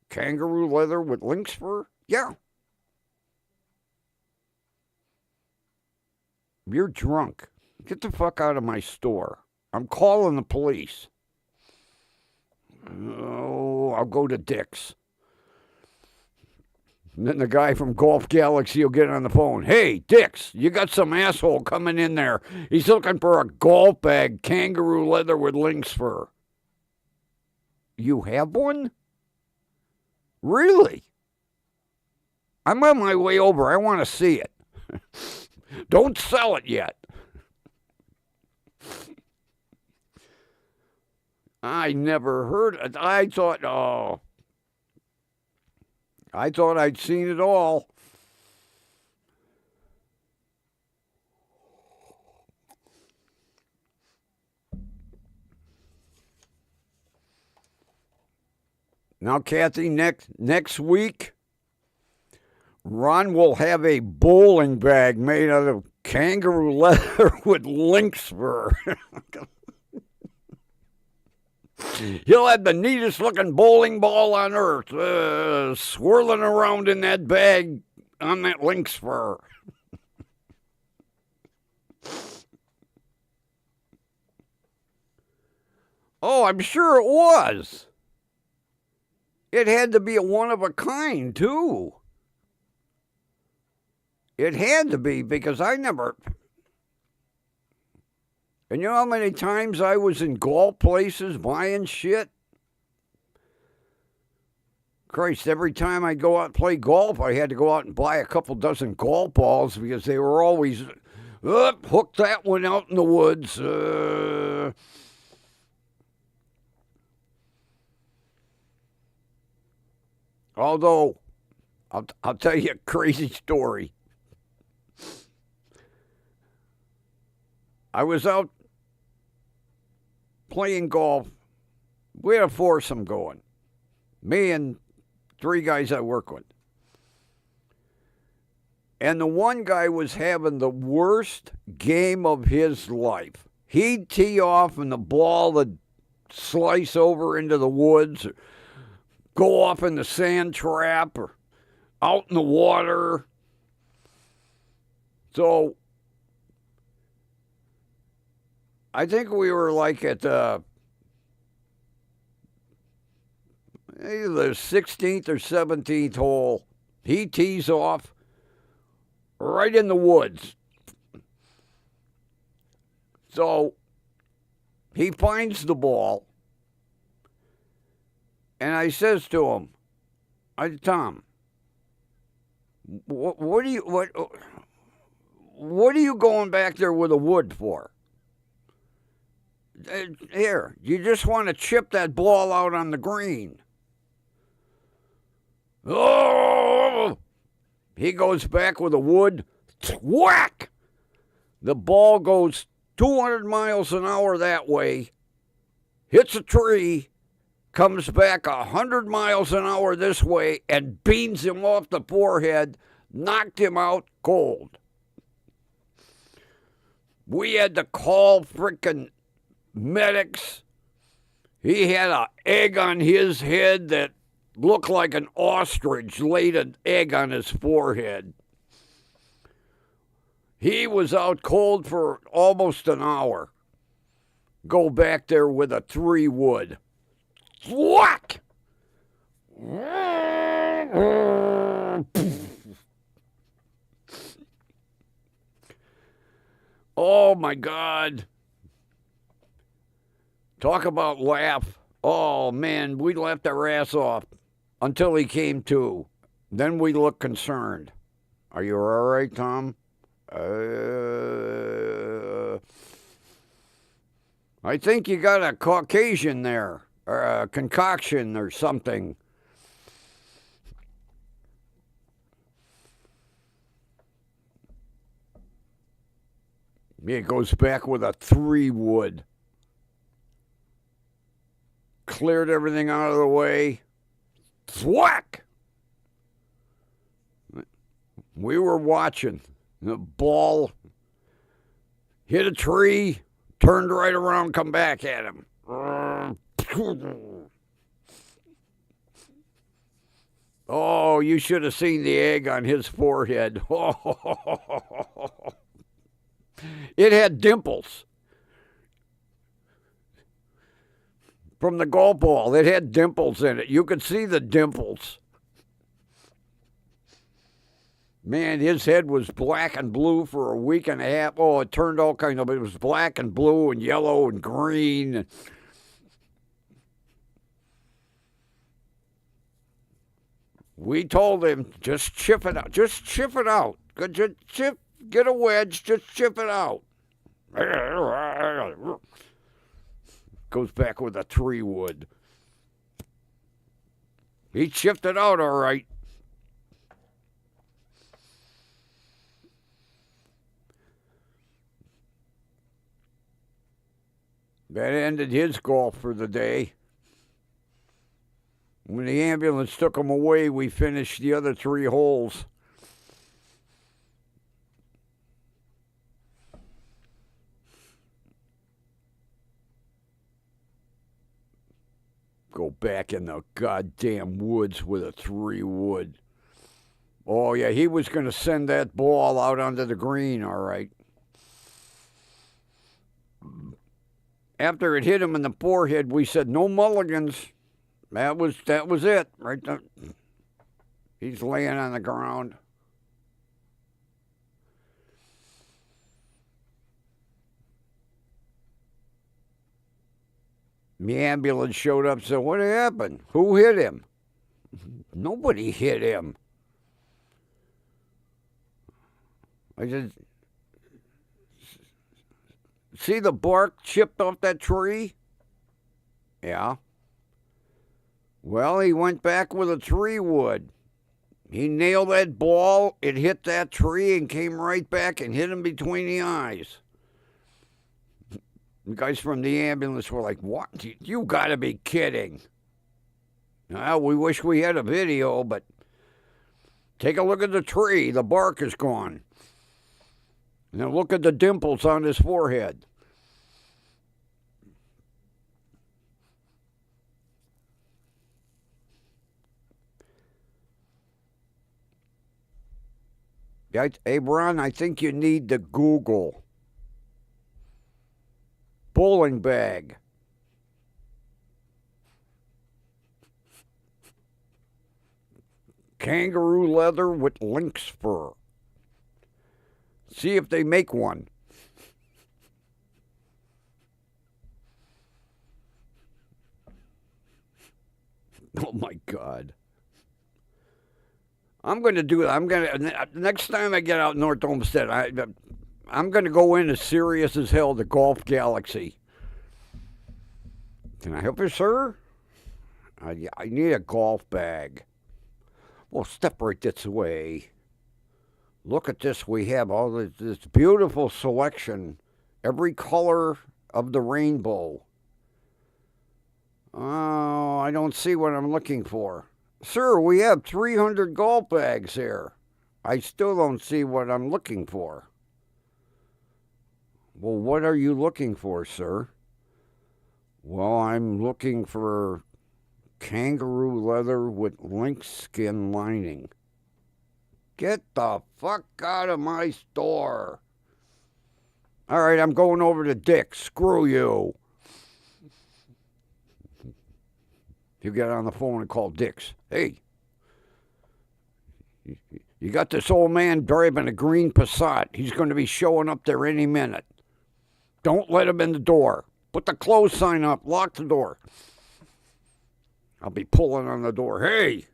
Kangaroo leather with lynx fur? Yeah. You're drunk. Get the fuck out of my store. I'm calling the police. Oh, I'll go to Dick's. And then the guy from Golf Galaxy will get on the phone. Hey, Dix, you got some asshole coming in there. He's looking for a golf bag, kangaroo leather with lynx fur. You have one? Really? I'm on my way over. I want to see it. Don't sell it yet. I never heard it. I thought I'd seen it all. Now, Kathy, next week, Ron will have a bowling bag made out of kangaroo leather with lynx fur. He'll have the neatest looking bowling ball on earth, swirling around in that bag on that lynx fur. Oh, I'm sure it was. It had to be a one of a kind, too. It had to be, because I never... And you know how many times I was in golf places buying shit? Christ, every time I go out and play golf, I had to go out and buy a couple dozen golf balls because they were always, hook that one out in the woods. Although, I'll tell you a crazy story. I was out playing golf. We had a foursome going. Me and three guys I work with. And the one guy was having the worst game of his life. He'd tee off and the ball would slice over into the woods, or go off in the sand trap, or out in the water. So I think we were like at either the 16th or 17th hole. He tees off right in the woods. So he finds the ball, and I says to him, Tom, what are you going back there with a wood for? Here, you just want to chip that ball out on the green. Oh! He goes back with a wood. Whack! The ball goes 200 miles an hour that way, hits a tree, comes back 100 miles an hour this way, and beans him off the forehead. Knocked him out cold. We had to call frickin' medics. He had an egg on his head that looked like an ostrich laid an egg on his forehead. He was out cold for almost an hour. Go back there with a 3-wood. Whack! Oh my God. Talk about laugh. Oh man, we laughed our ass off until he came to. Then we looked concerned. Are you all right, Tom? I think you got a Caucasian there, or a concoction or something. He goes back with a 3-wood. Cleared everything out of the way. Thwack! We were watching. The ball hit a tree, turned right around, come back at him. Oh, you should have seen the egg on his forehead. It had dimples. From the golf ball, it had dimples in it. You could see the dimples. Man, his head was black and blue for a week and a half. Oh, it turned all kinds of, it was black and blue and yellow and green. We told him, just chip it out. Just chip it out. Just chip, get a wedge, just chip it out. Goes back with a 3-wood. He chipped it out all right. That ended his golf for the day. When the ambulance took him away, we finished the other 3 holes. Go back in the goddamn woods with a 3-wood. Oh, yeah, he was going to send that ball out onto the green, all right. After it hit him in the forehead, we said, no mulligans. That was it, right there. He's laying on the ground. The ambulance showed up and said, what happened? Who hit him? Nobody hit him. I said, see the bark chipped off that tree? Yeah. Well, he went back with a 3-wood. He nailed that ball, it hit that tree and came right back and hit him between the eyes. The guys from the ambulance were like, what? You gotta be kidding. Well, we wish we had a video, but take a look at the tree. The bark is gone. Now look at the dimples on his forehead. Hey, Ron, I think you need to Google bowling bag. Kangaroo leather with lynx fur. See if they make one. Oh my God. I'm going to do it. Next time I get out North Olmsted, I'm going to go in as serious as hell to Golf Galaxy. Can I help you, sir? I need a golf bag. Well, step right this way. Look at this. We have all this beautiful selection. Every color of the rainbow. Oh, I don't see what I'm looking for. Sir, we have 300 golf bags here. I still don't see what I'm looking for. Well, what are you looking for, sir? Well, I'm looking for kangaroo leather with lynx skin lining. Get the fuck out of my store. All right, I'm going over to Dick's. Screw you. You get on the phone and call Dick's. Hey, you got this old man driving a green Passat. He's going to be showing up there any minute. Don't let him in the door. Put the close sign up. Lock the door. I'll be pulling on the door. Hey,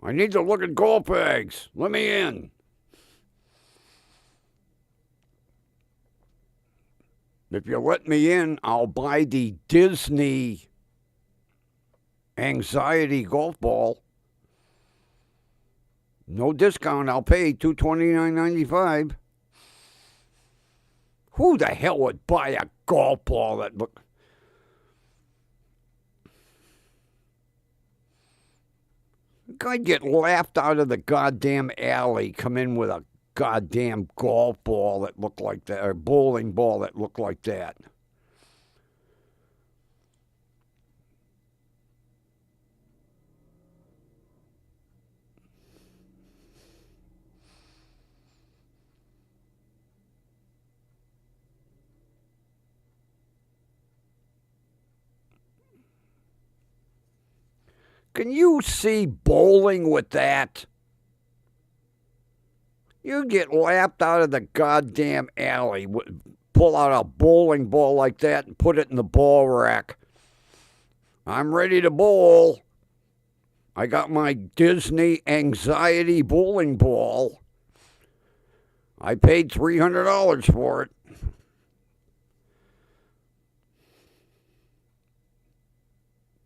I need to look at golf bags. Let me in. If you let me in, I'll buy the Disney Anxiety golf ball. No discount. I'll pay $229.95. Who the hell would buy a golf ball that look? I'd get laughed out of the goddamn alley. Come in with a goddamn golf ball that looked like that, or bowling ball that looked like that. Can you see bowling with that? You get laughed out of the goddamn alley. Pull out a bowling ball like that and put it in the ball rack. I'm ready to bowl. I got my Disney Anxiety bowling ball. I paid $300 for it.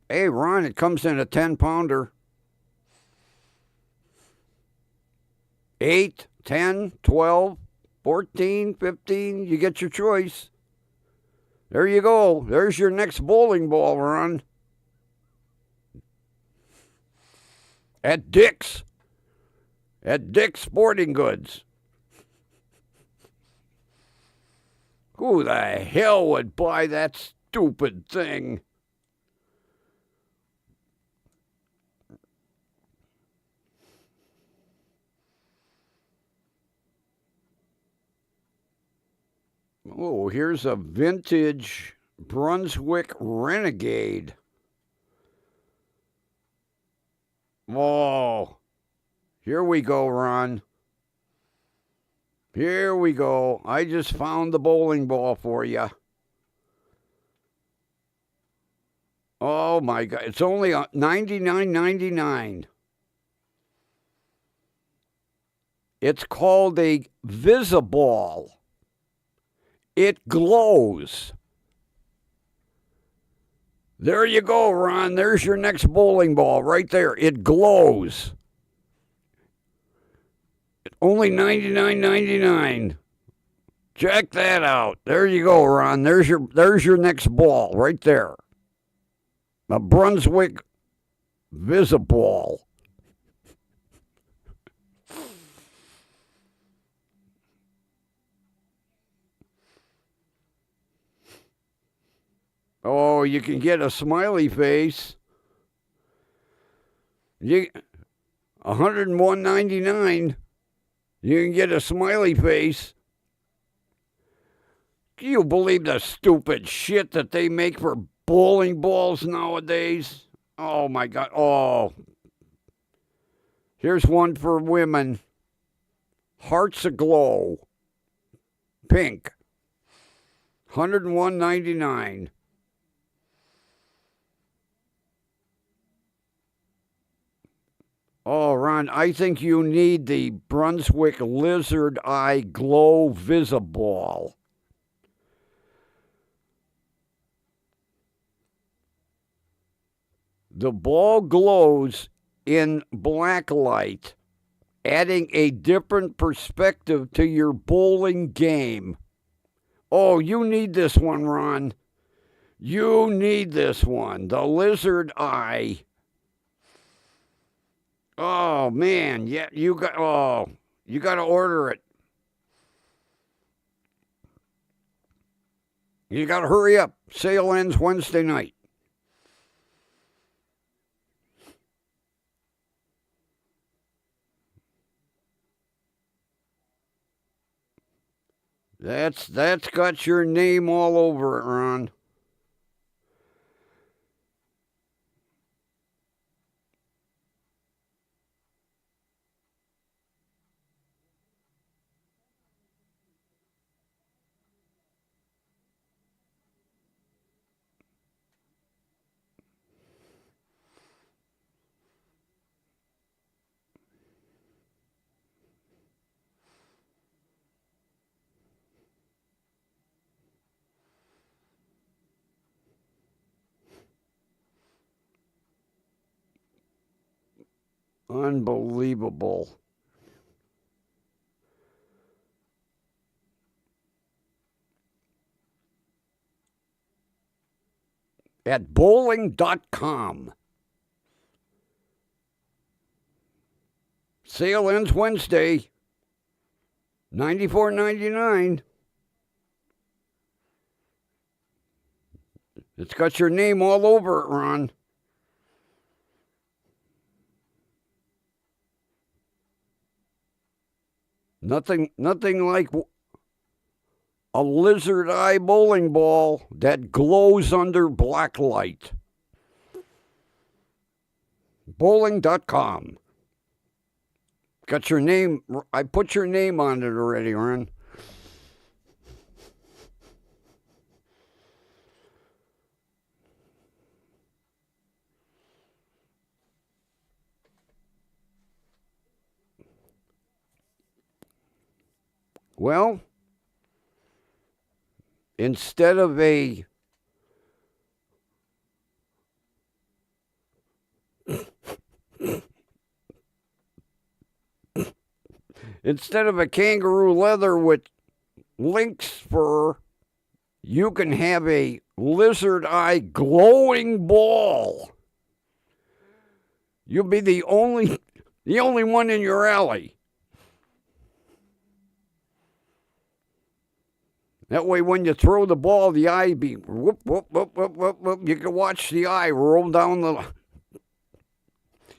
Hey, Ron, it comes in a 10-pounder. 8, 10, 12, 14, 15. You get your choice. There you go. There's your next bowling ball, Ron. At Dick's. At Dick's Sporting Goods. Who the hell would buy that stupid thing? Oh, here's a vintage Brunswick Renegade. Oh, here we go, Ron. Here we go. I just found the bowling ball for you. Oh, my God. It's only $99.99. It's called a Visiball. It glows. There you go, Ron. There's your next bowling ball right there. It glows. Only $99.99. Check that out. There you go, Ron. There's your next ball right there. A Brunswick Visiball. Oh, you can get a smiley face. $101.99. You can get a smiley face. Do you believe the stupid shit that they make for bowling balls nowadays? Oh, my God. Oh. Here's one for women. Hearts Aglow. Pink. $101.99. Oh, Ron, I think you need the Brunswick Lizard Eye Glow Visiball. The ball glows in black light, adding a different perspective to your bowling game. Oh, you need this one, Ron. You need this one. The Lizard Eye. Oh man, yeah, you got to order it. You got to hurry up. Sale ends Wednesday night. That's got your name all over it, Ron. Unbelievable. At bowling.com. Sale ends Wednesday. $94.99. It's got your name all over it, Ron. Nothing like a lizard eye bowling ball that glows under black light. Bowling.com. Got your name. I put your name on it already, Ron. Well, instead of a kangaroo leather with lynx fur, you can have a lizard eye glowing ball. You'll be the only one in your alley. That way, when you throw the ball, the eye be whoop, whoop, whoop, whoop, whoop, whoop. You can watch the eye roll down the.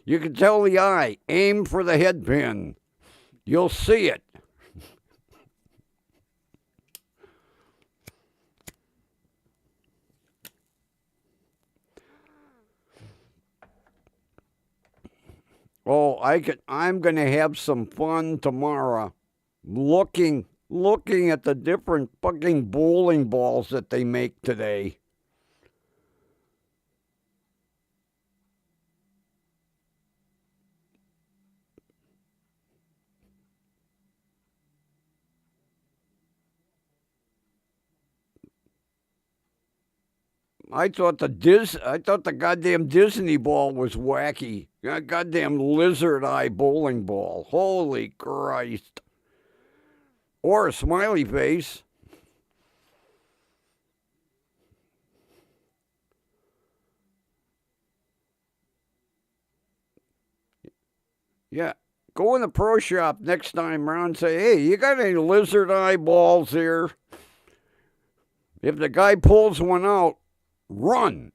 You can tell the eye, aim for the head pin. You'll see it. Oh, I'm going to have some fun tomorrow looking at the different fucking bowling balls that they make today. I thought the goddamn Disney ball was wacky. That goddamn lizard eye bowling ball. Holy Christ. Or a smiley face. Yeah. Go in the pro shop next time around and say, hey, you got any lizard eye balls here? If the guy pulls one out, run.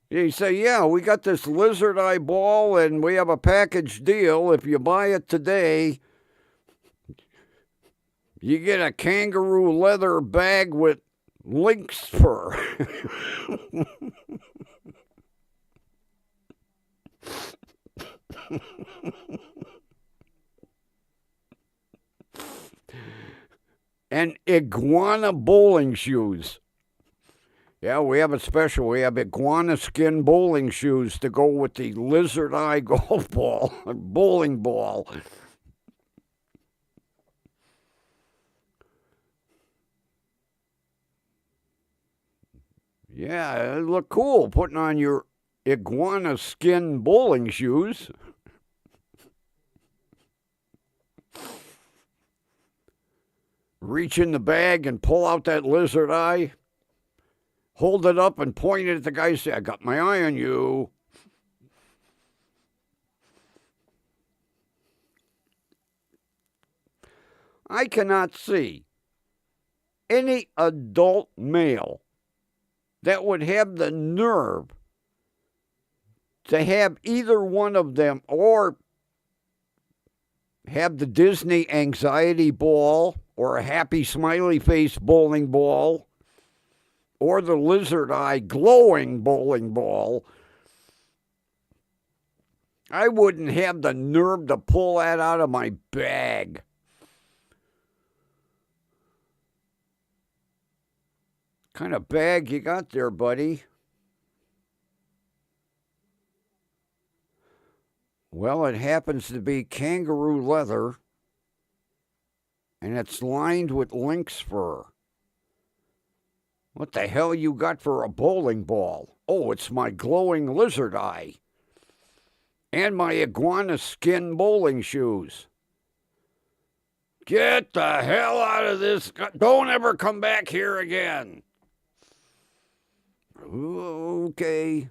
You say, yeah, we got this lizard eye ball and we have a package deal. If you buy it today, you get a kangaroo leather bag with lynx fur. And iguana bowling shoes. Yeah, we have a special. We have iguana skin bowling shoes to go with the lizard eye golf ball, bowling ball. Yeah, it look cool putting on your iguana skin bowling shoes. Reach in the bag and pull out that lizard eye. hold it up and point it at the guy and say, I got my eye on you. I cannot see any adult male that would have the nerve to have either one of them or have the Disney anxiety ball or a happy smiley face bowling ball or the lizard eye glowing bowling ball. I wouldn't have the nerve to pull that out of my bag. What kind of bag you got there, buddy? Well, it happens to be kangaroo leather, and it's lined with lynx fur. What the hell you got for a bowling ball? Oh, it's my glowing lizard eye. And my iguana skin bowling shoes. Get the hell out of this. Don't ever come back here again. Okay.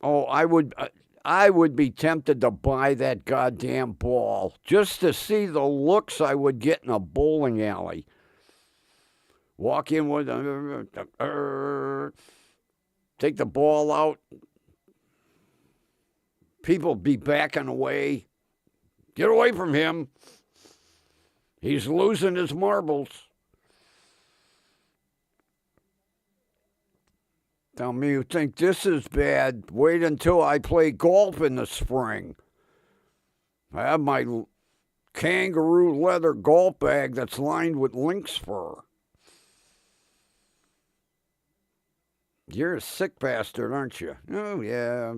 Oh, I would be tempted to buy that goddamn ball just to see the looks I would get in a bowling alley. Walk in with take the ball out. People be backing away. Get away from him. He's losing his marbles. Tell me you think this is bad. Wait until I play golf in the spring. I have my kangaroo leather golf bag that's lined with lynx fur. You're a sick bastard, aren't you? Oh, yeah.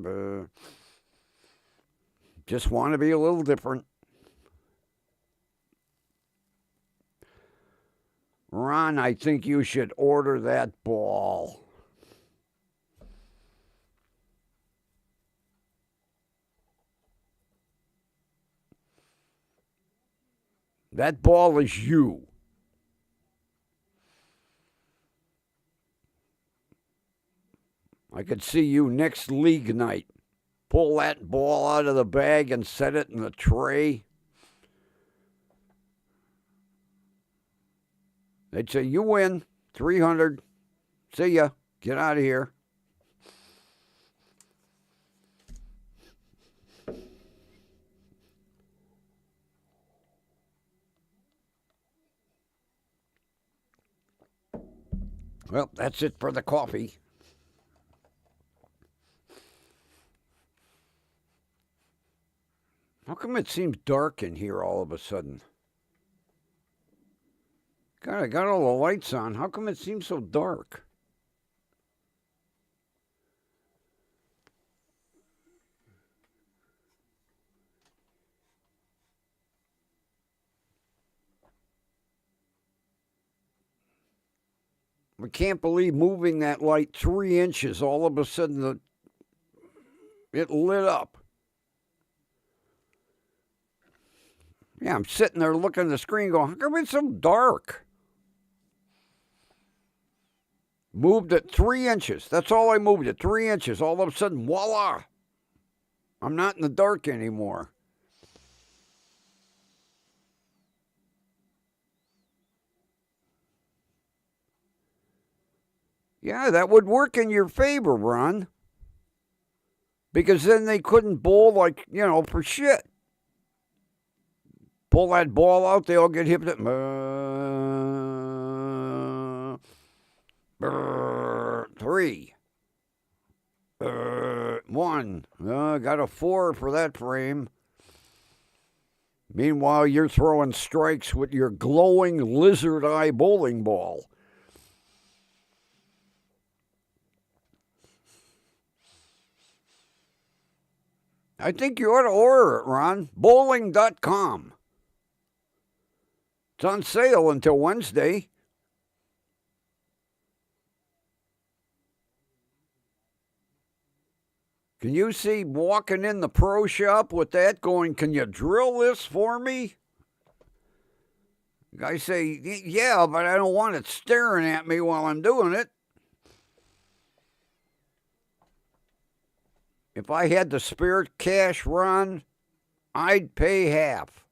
Just want to be a little different. Ron, I think you should order that ball. That ball is you. I could see you next league night. Pull that ball out of the bag and set it in the tray. They'd say, you win, 300. See ya. Get out of here. Well, that's it for the coffee. How come it seems dark in here all of a sudden? God, I got all the lights on. How come it seems so dark? I can't believe moving that light 3 inches, all of a sudden it lit up. Yeah, I'm sitting there looking at the screen going, how come it's so dark? Moved it 3 inches. That's all I moved it, 3 inches. All of a sudden, voila. I'm not in the dark anymore. Yeah, that would work in your favor, Ron. Because then they couldn't bowl for shit. Pull that ball out, they all get hypnotized. 3. 1. Got a 4 for that frame. Meanwhile, you're throwing strikes with your glowing lizard eye bowling ball. I think you ought to order it, Ron. Bowling.com. It's on sale until Wednesday. Can you see walking in the pro shop with that going, can you drill this for me? I say, yeah, but I don't want it staring at me while I'm doing it. If I had the spare cash, Ron, I'd pay half.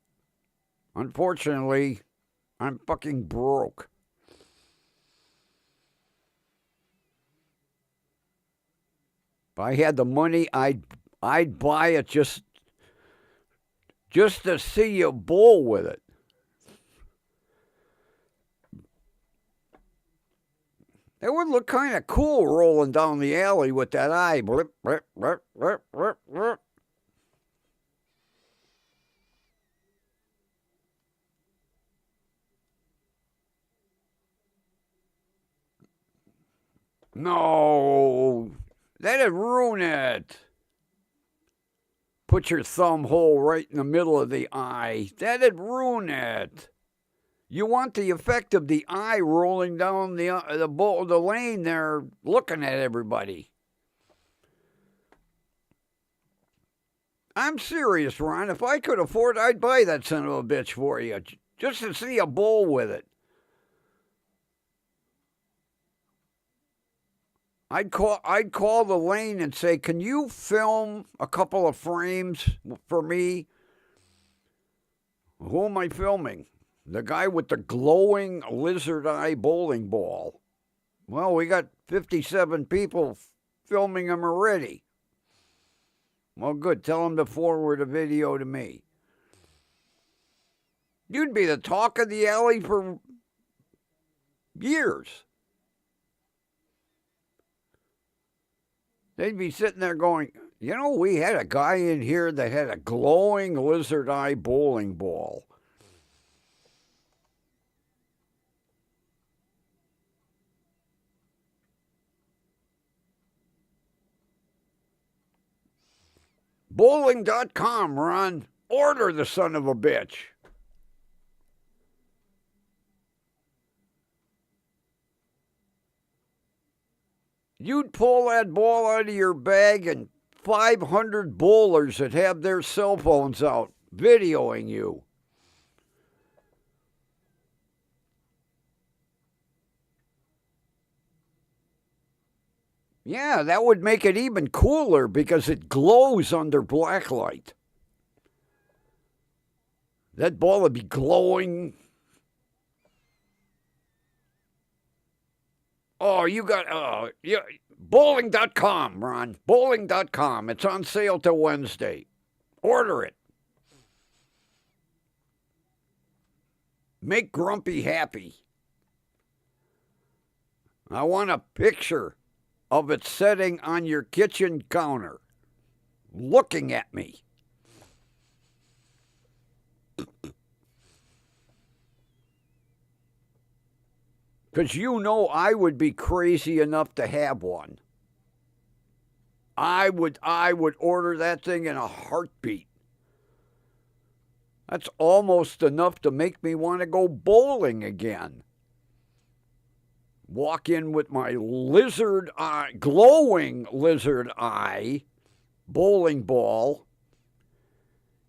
Unfortunately, I'm fucking broke. If I had the money, I'd buy it just to see you bowl with it. It would look kind of cool rolling down the alley with that eye. Blip, blip, blip, blip, blip, blip. No, that'd ruin it. Put your thumb hole right in the middle of the eye. That'd ruin it. You want the effect of the eye rolling down the lane there, looking at everybody. I'm serious, Ron. If I could afford it, I'd buy that son of a bitch for you, just to see a bowl with it. I'd call the lane and say, "Can you film a couple of frames for me?" Who am I filming? The guy with the glowing lizard eye bowling ball. Well, we got 57 people filming him already. Well, good. Tell him to forward a video to me. You'd be the talk of the alley for years. They'd be sitting there going, you know, we had a guy in here that had a glowing lizard eye bowling ball. Bowling.com, Ron. Order the son of a bitch. You'd pull that ball out of your bag and 500 bowlers that have their cell phones out videoing you. Yeah, that would make it even cooler because it glows under black light. That ball would be glowing. Oh, you got, yeah, bowling.com, Ron. Bowling.com. It's on sale till Wednesday. Order it. Make Grumpy happy. I want a picture of it sitting on your kitchen counter, looking at me. Because you know I would be crazy enough to have one. I would order that thing in a heartbeat. That's almost enough to make me want to go bowling again. Walk in with my lizard eye, glowing lizard eye bowling ball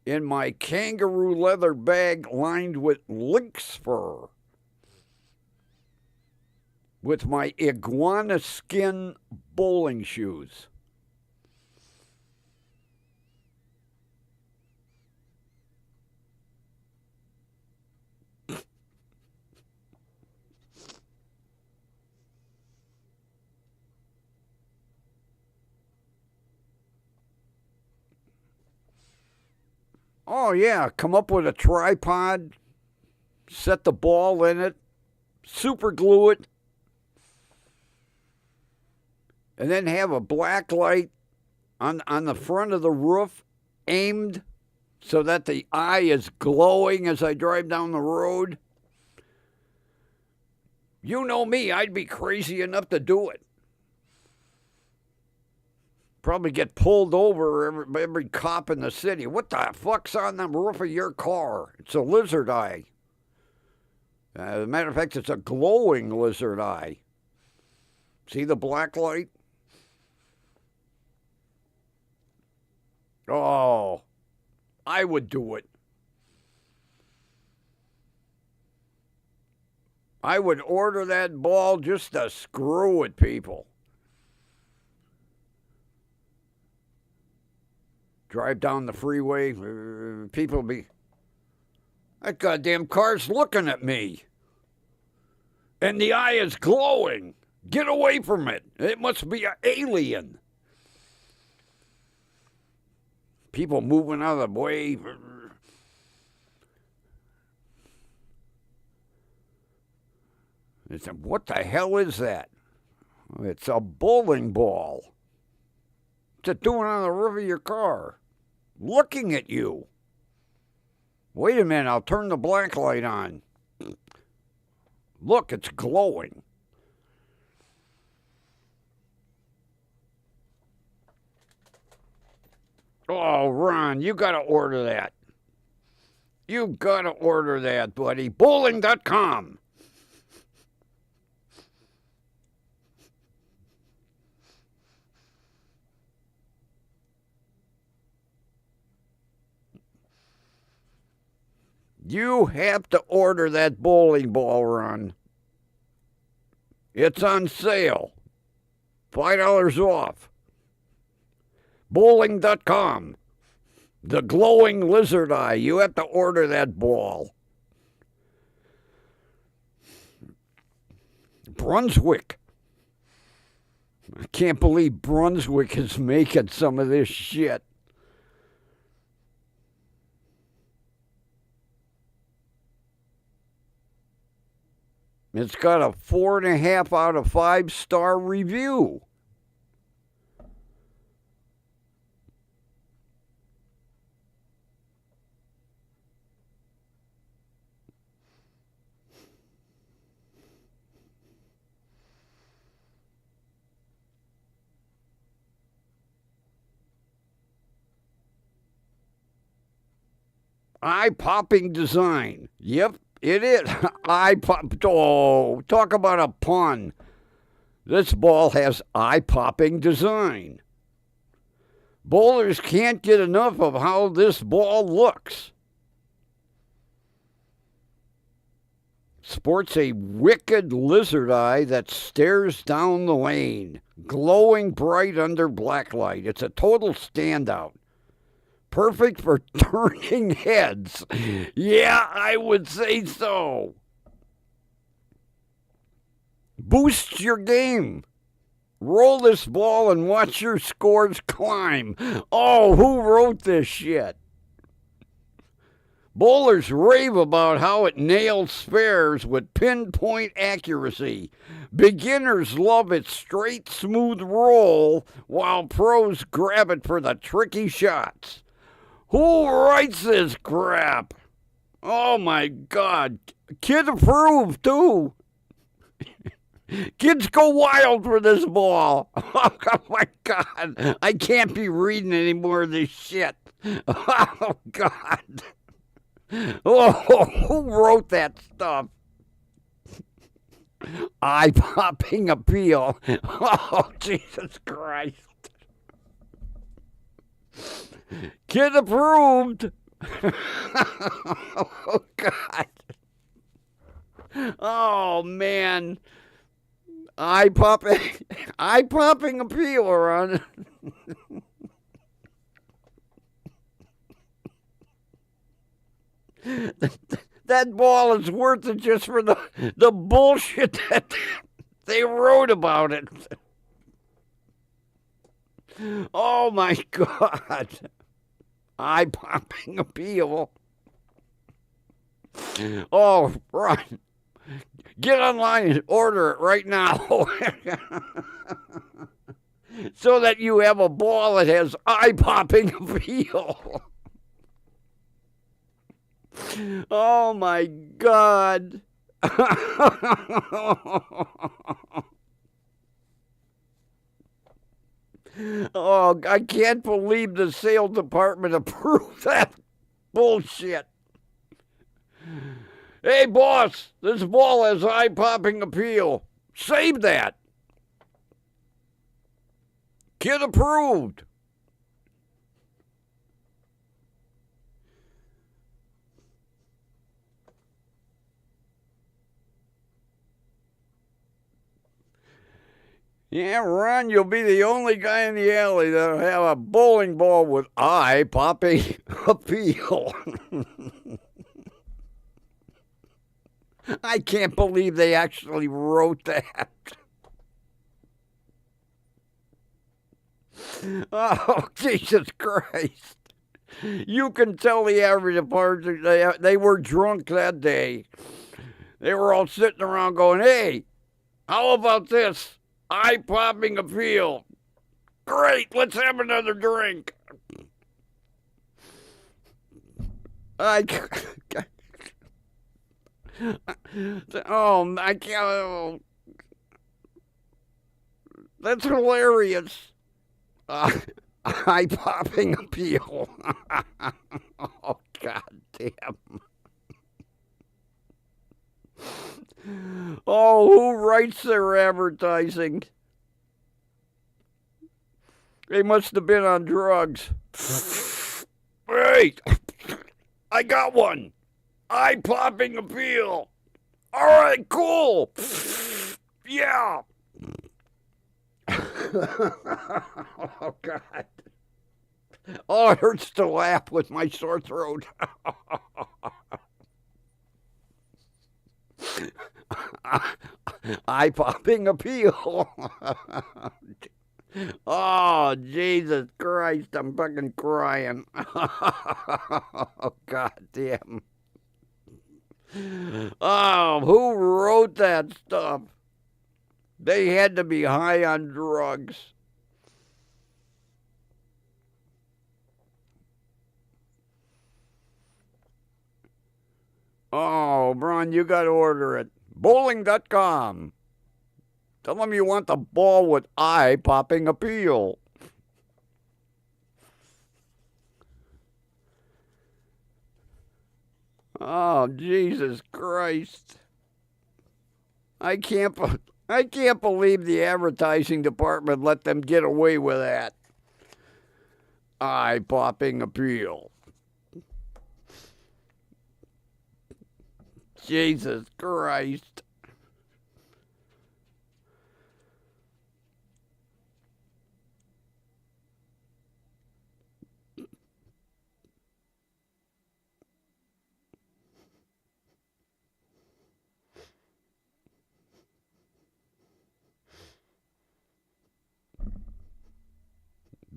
in my kangaroo leather bag lined with lynx fur, with my iguana skin bowling shoes. Oh, yeah, come up with a tripod, set the ball in it, super glue it, and then have a black light on the front of the roof aimed so that the eye is glowing as I drive down the road. You know me, I'd be crazy enough to do it. Probably get pulled over every cop in the city. What the fuck's on the roof of your car? It's a lizard eye. As a matter of fact, it's a glowing lizard eye. See the black light? Oh, I would do it. I would order that ball just to screw with people. Drive down the freeway, people be, that goddamn car's looking at me. And the eye is glowing. Get away from it. It must be an alien. People moving out of the way. It's, what the hell is that? It's a bowling ball. What's it doing on the roof of your car? Looking at you. Wait a minute, I'll turn the black light on. Look, it's glowing. Oh, Ron, you got to order that. You got to order that, buddy. Bowling.com. You have to order that bowling ball, Ron. It's on sale. $5 off. Bowling.com. The glowing lizard eye. You have to order that ball. Brunswick. I can't believe Brunswick is making some of this shit. It's got a 4.5 out of 5-star review. Eye-popping design. Yep, it is. Eye-pop. Oh, talk about a pun. This ball has eye-popping design. Bowlers can't get enough of how this ball looks. Sports a wicked lizard eye that stares down the lane, glowing bright under blacklight. It's a total standout. Perfect for turning heads. Yeah, I would say so. Boost your game. Roll this ball and watch your scores climb. Oh, who wrote this shit? Bowlers rave about how it nails spares with pinpoint accuracy. Beginners love its straight, smooth roll, while pros grab it for the tricky shots. Who writes this crap? Oh my God. Kid approved, too. Kids go wild for this ball. Oh my God. I can't be reading any more of this shit. Oh God. Oh, who wrote that stuff? Eye-popping appeal. Oh, Jesus Christ. Kid approved. Oh, God. Oh, man. Eye-popping appeal, Ron. That ball is worth it just for the bullshit that they wrote about it. Oh, my God. Eye-popping appeal. Oh, Ron. Get online and order it right now. So that you have a ball that has eye-popping appeal. Oh, my God. Oh, I can't believe the sales department approved that bullshit. Hey, boss, this ball has eye-popping appeal. Save that. Kid approved. Yeah, Ron, you'll be the only guy in the alley that'll have a bowling ball with eye-popping appeal. I can't believe they actually wrote that. Oh, Jesus Christ. You can tell the average person they were drunk that day. They were all sitting around going, hey, how about this? Eye-popping appeal. Great, let's have another drink. I oh, I can't. Oh, that's hilarious. Eye-popping appeal. Oh, God damn. Oh, who writes their advertising? They must have been on drugs. Wait, I got one. Eye-popping appeal. All right, cool. Yeah. Oh, God. Oh, it hurts to laugh with my sore throat. Eye-popping appeal. Oh, Jesus Christ, I'm fucking crying. Oh, God damn. Oh, who wrote that stuff? They had to be high on drugs. Oh, Bron, you got to order it. Bowling.com. Tell them you want the ball with eye-popping appeal. Oh, Jesus Christ. I can't believe the advertising department let them get away with that. Eye-popping appeal. Jesus Christ.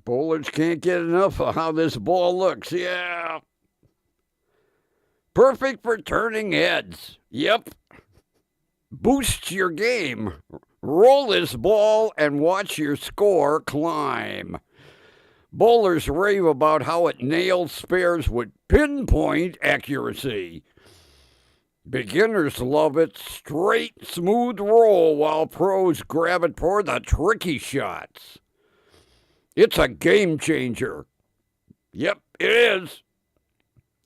Bowlers can't get enough of how this ball looks. Yeah. Perfect for turning heads. Yep. Boosts your game. Roll this ball and watch your score climb. Bowlers rave about how it nails spares with pinpoint accuracy. Beginners love its straight, smooth roll, while pros grab it for the tricky shots. It's a game changer. Yep, it is.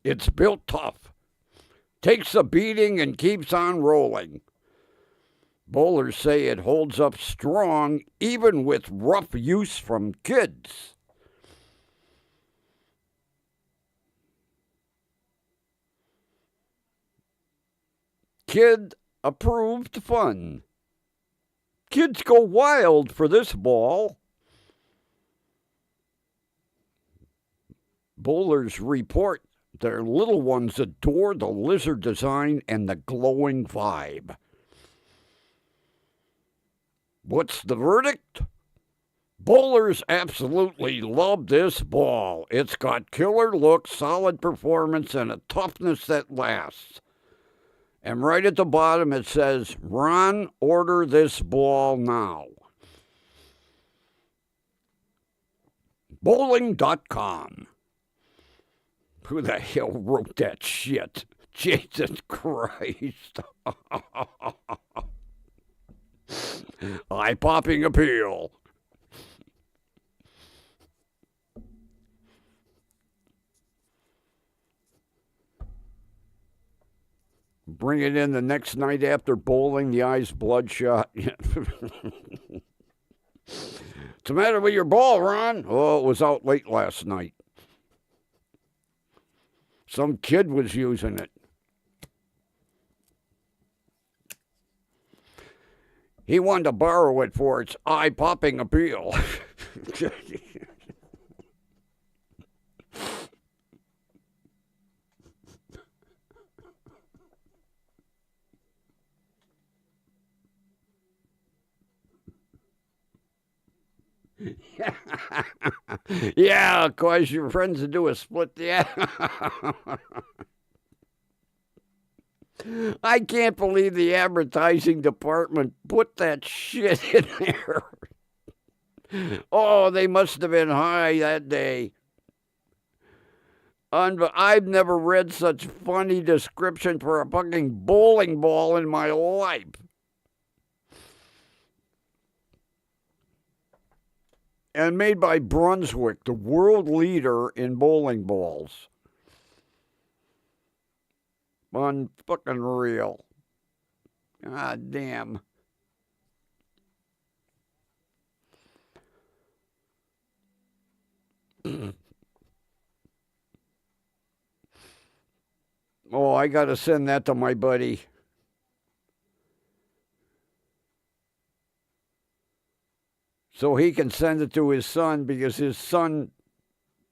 It's built tough, takes a beating, and keeps on rolling. Bowlers say it holds up strong even with rough use from kids. Kid approved fun. Kids go wild for this ball. Bowlers report their little ones adore the lizard design and the glowing vibe. What's the verdict? Bowlers absolutely love this ball. It's got killer looks, solid performance, and a toughness that lasts. And right at the bottom it says, Ron, order this ball now. Bowling.com. Who the hell wrote that shit? Jesus Christ. Eye-popping appeal. Bring it in the next night after bowling, the eye's bloodshot. What's the matter with your ball, Ron? Oh, it was out late last night. Some kid was using it. He wanted to borrow it for its eye-popping appeal. Yeah, cause your friends to do a split. Yeah. I can't believe the advertising department put that shit in there. Oh, they must have been high that day. I've never read such funny description for a fucking bowling ball in my life. And made by Brunswick, the world leader in bowling balls. Unfucking real. God damn. Oh, I got to send that to my buddy. So he can send it to his son because his son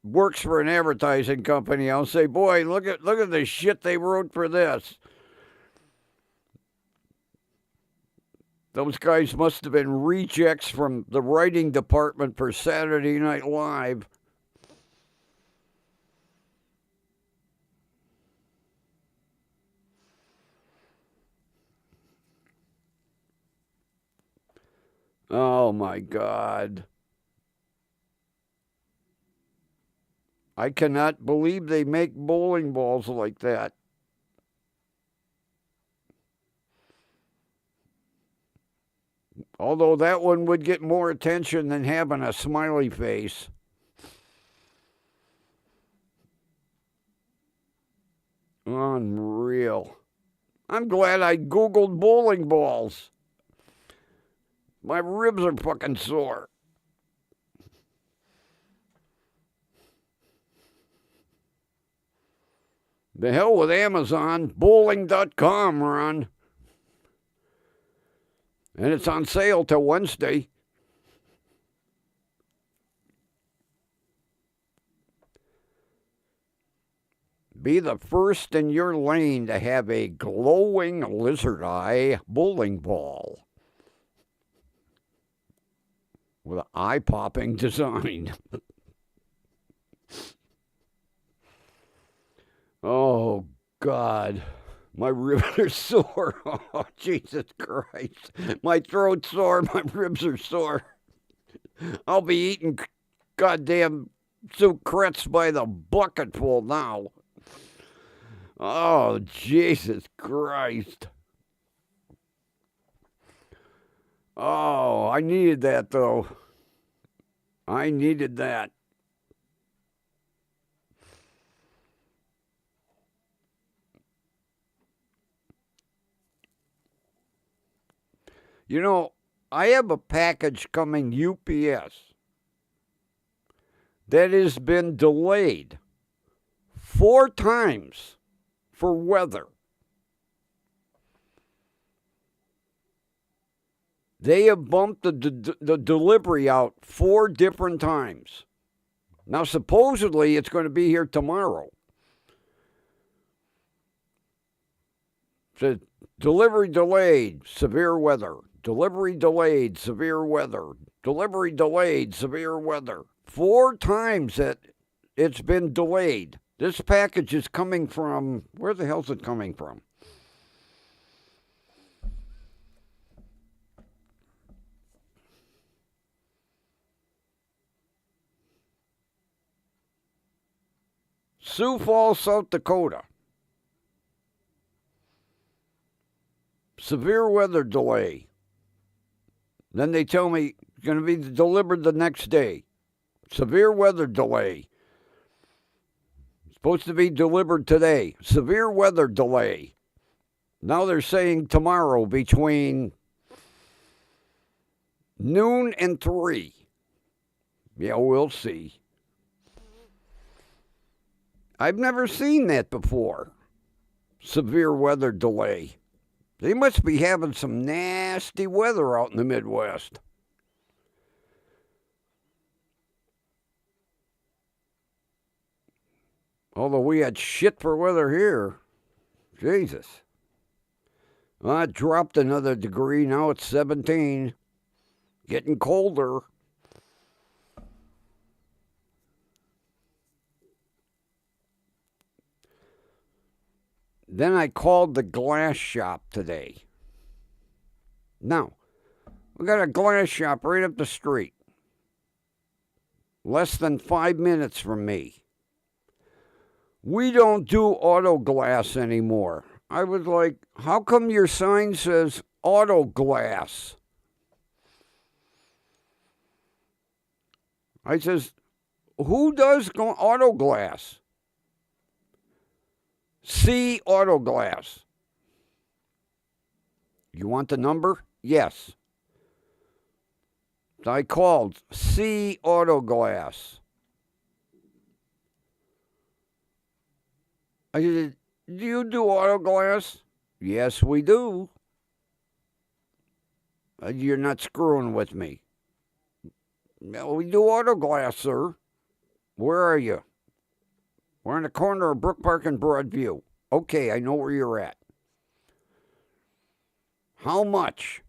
works for an advertising company. I'll say, boy, look at the shit they wrote for this. Those guys must have been rejects from the writing department for Saturday Night Live. Oh my God. I cannot believe they make bowling balls like that. Although that one would get more attention than having a smiley face. Unreal. I'm glad I Googled bowling balls. My ribs are fucking sore. The hell with Amazon. Bowling.com, Ron. And it's on sale till Wednesday. Be the first in your lane to have a glowing lizard eye bowling ball with an eye-popping design. Oh, God. My ribs are sore. Oh, Jesus Christ. My throat's sore. My ribs are sore. I'll be eating goddamn sucrets by the bucketful now. Oh, Jesus Christ. Oh, I needed that, though. I needed that. You know, I have a package coming UPS that has been delayed 4 times for weather. They have bumped the delivery out 4 different times. Now, supposedly, it's going to be here tomorrow. Said delivery delayed, severe weather. Delivery delayed, severe weather. Delivery delayed, severe weather. 4 times that it's been delayed. This package is coming from, where the hell's it coming from? Sioux Falls, South Dakota. Severe weather delay. Then they tell me it's going to be delivered the next day. Severe weather delay. Supposed to be delivered today. Severe weather delay. Now they're saying tomorrow between noon and 3. Yeah, we'll see. I've never seen that before. Severe weather delay. They must be having some nasty weather out in the Midwest. Although we had shit for weather here. Jesus. Well, it dropped another degree. Now it's 17. Getting colder. Then I called the glass shop today. Now, we got a glass shop right up the street. Less than 5 minutes from me. We don't do auto glass anymore. I was like, how come your sign says auto glass? I says, who does auto glass? C Auto Glass. You want the number? Yes. So I called C Auto Glass. I said, do you do auto glass? Yes, we do. You're not screwing with me. No, we do auto glass, sir. Where are you? We're on the corner of Brook Park and Broadview. Okay, I know where you're at. How much?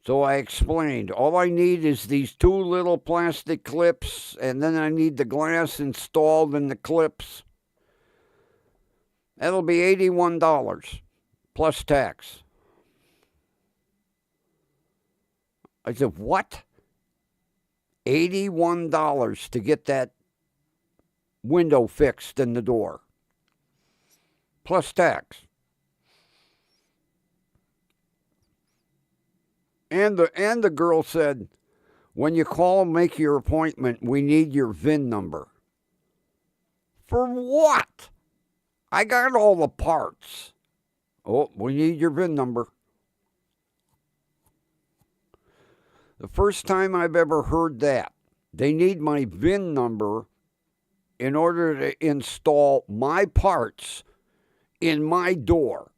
So I explained, all I need is these 2 little plastic clips, and then I need the glass installed in the clips. That'll be $81 plus tax. I said, what? $81 to get that window fixed in the door. Plus tax. And the girl said, when you call and make your appointment, we need your VIN number. For what? I got all the parts. Oh, we need your VIN number. The first time I've ever heard that. They need my VIN number in order to install my parts in my door.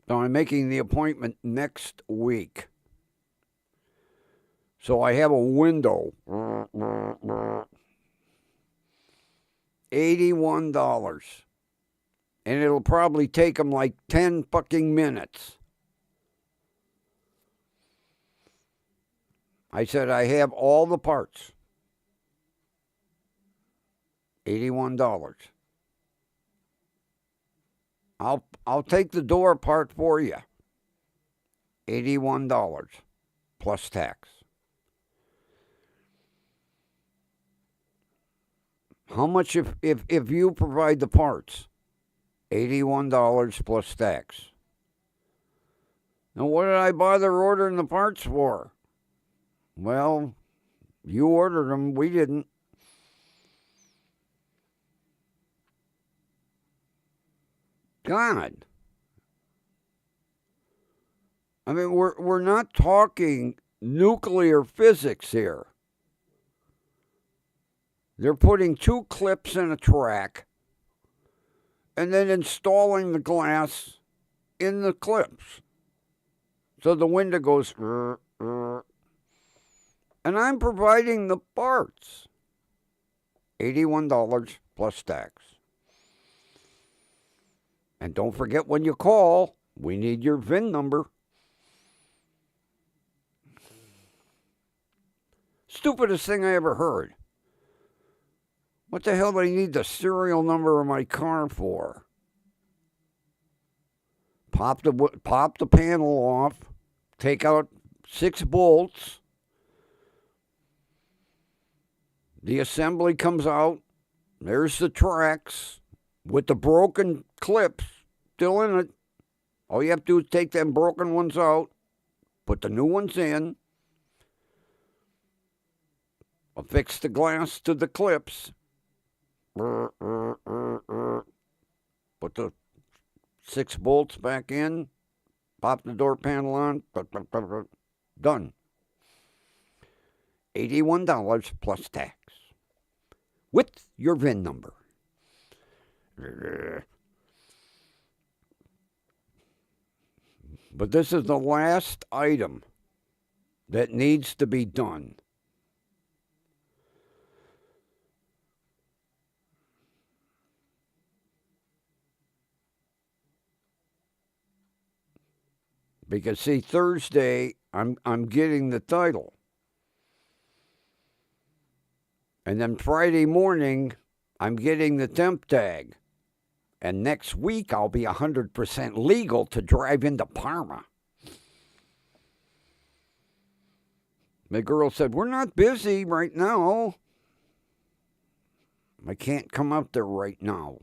So I'm making the appointment next week. So I have a window. $81. And it'll probably take them like 10 fucking minutes. I said, I have all the parts. $81. I'll take the door apart for you. $81 plus tax. How much if you provide the parts? $81 plus tax. Now, what did I bother ordering the parts for? Well, you ordered them, we didn't. God. I mean, we're not talking nuclear physics here. They're putting 2 clips in a track and then installing the glass in the clips. So the window goes, and I'm providing the parts. $81 plus tax. And don't forget when you call, we need your VIN number. Stupidest thing I ever heard. What the hell do I need the serial number of my car for? Pop the panel off, take out 6 bolts. The assembly comes out. There's the tracks with the broken clips still in it. All you have to do is take them broken ones out, put the new ones in, affix the glass to the clips, put the 6 bolts back in, pop the door panel on, done. $81 plus tax. With your VIN number. But this is the last item that needs to be done. Because see, Thursday I'm getting the title. And then Friday morning I'm getting the temp tag. And next week I'll be 100% legal to drive into Parma. The girl said, "We're not busy right now. I can't come out there right now."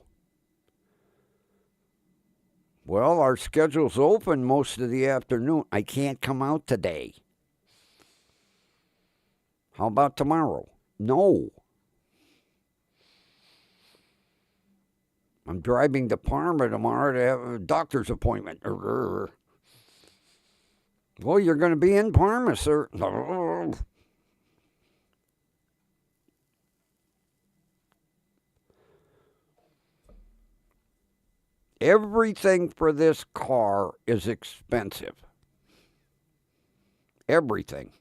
"Well, our schedule's open most of the afternoon." "I can't come out today." "How about tomorrow?" "No. I'm driving to Parma tomorrow to have a doctor's appointment." "Well, you're going to be in Parma, sir." Everything for this car is expensive. Everything.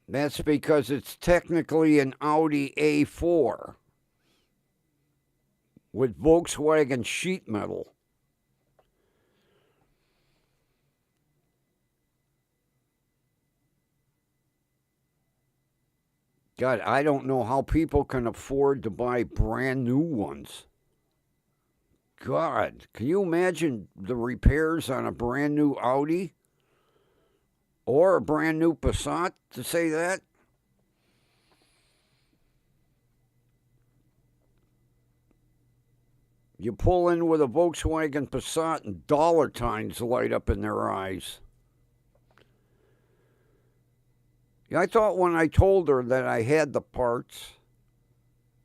That's because it's technically an Audi A4 with Volkswagen sheet metal. God, I don't know how people can afford to buy brand new ones. God, can you imagine the repairs on a brand new Audi? Or a brand new Passat, to say that? You pull in with a Volkswagen Passat and dollar signs light up in their eyes. I thought when I told her that I had the parts,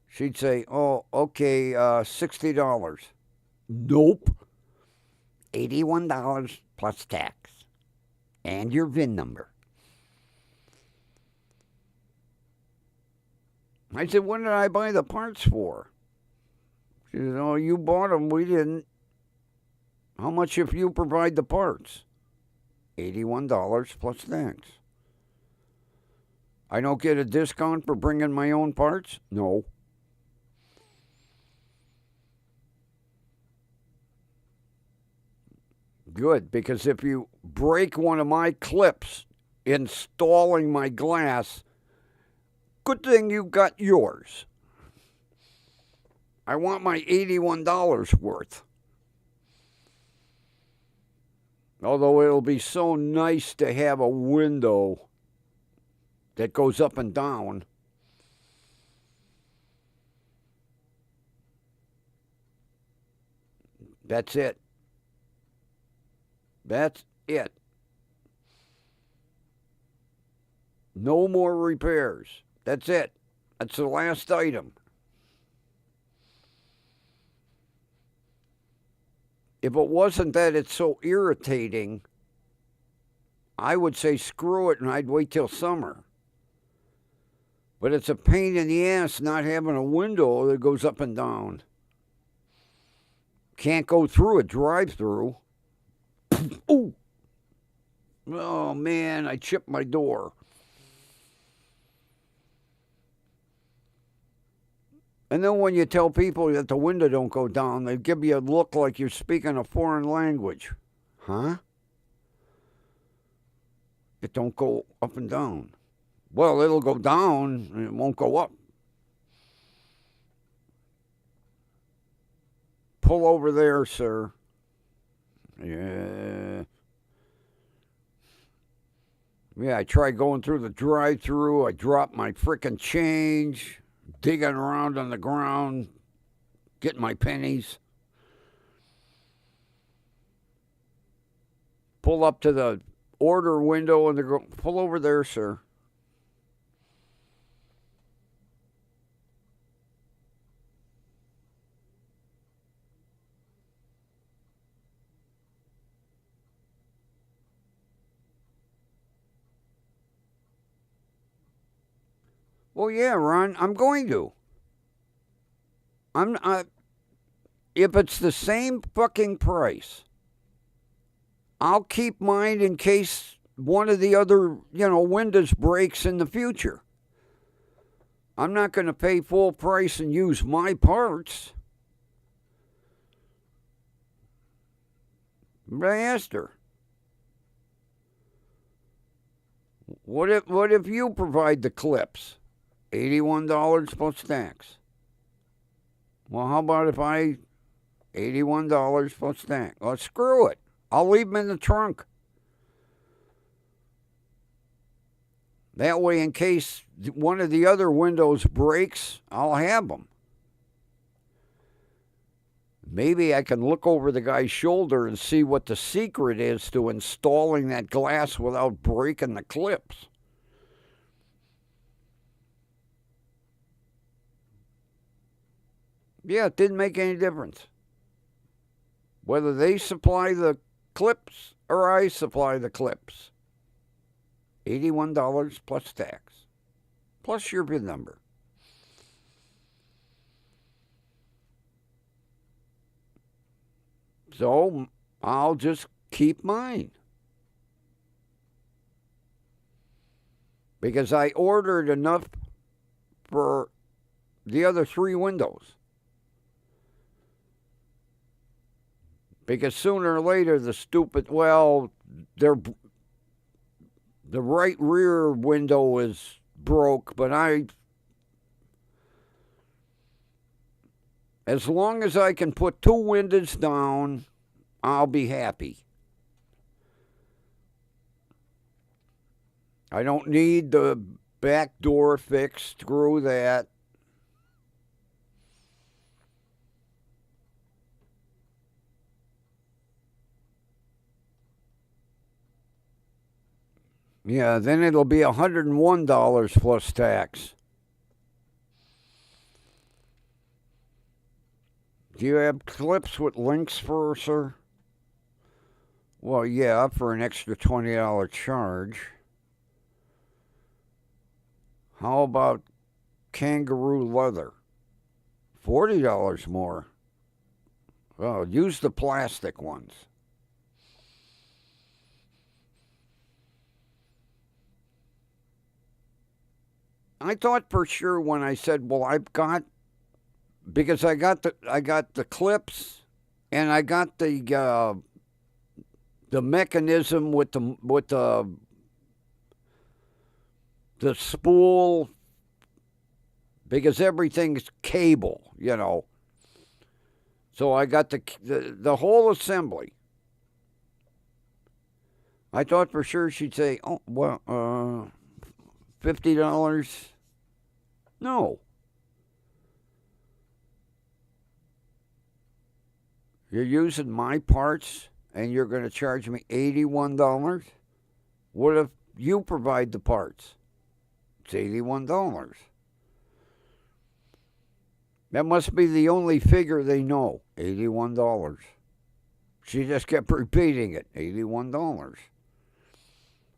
she'd say, "Oh, okay, $60. Nope. $81 plus tax. And your VIN number. I said, "When did I buy the parts for?" She said, "Oh, you bought them. We didn't." "How much if you provide the parts?" $81 plus tax. "I don't get a discount for bringing my own parts?" "No." Good, because if you break one of my clips installing my glass, good thing you got yours. I want my $81 worth. Although it'll be so nice to have a window that goes up and down. That's it. That's it. No more repairs. That's it. That's the last item. If it wasn't that it's so irritating, I would say screw it and I'd wait till summer. But it's a pain in the ass not having a window that goes up and down. Can't go through a drive-through. Ooh. Oh, man, I chipped my door. And then when you tell people that the window don't go down, they give you a look like you're speaking a foreign language. Huh? It don't go up and down. Well, it'll go down and it won't go up. Pull over there, sir. Yeah. Yeah, I tried going through the drive-through. I dropped my frickin' change, digging around on the ground, getting my pennies. Pull up to the order window and they go, "Pull over there, sir." Well, yeah, Ron, I'm going to. I'm if it's the same fucking price, I'll keep mine in case one of the other, windows breaks in the future. I'm not going to pay full price and use my parts. But I asked her, what if you provide the clips? $81 plus tax. Well, how about if I $81 plus tax? Well, screw it. I'll leave them in the trunk. That way, in case one of the other windows breaks, I'll have them. Maybe I can look over the guy's shoulder and see what the secret is to installing that glass without breaking the clips. Yeah, it didn't make any difference. Whether they supply the clips or I supply the clips. $81 plus tax, plus your VIN number. So I'll just keep mine. Because I ordered enough for the other 3 windows. Because sooner or later, the right rear window is broke, but as long as I can put 2 windows down, I'll be happy. I don't need the back door fixed. Screw that. Yeah, then it'll be $101 plus tax. Do you have clips with links for, sir? Well, yeah, for an extra $20 charge. How about kangaroo leather? $40 more. Oh, use the plastic ones. I thought for sure when I said, "Well, because I got the clips, and I got the mechanism with the spool, because everything's cable, So I got the whole assembly. I thought for sure she'd say, "Oh, well, $50." No. You're using my parts and you're going to charge me $81? What if you provide the parts? It's $81. That must be the only figure they know, $81. She just kept repeating it, $81.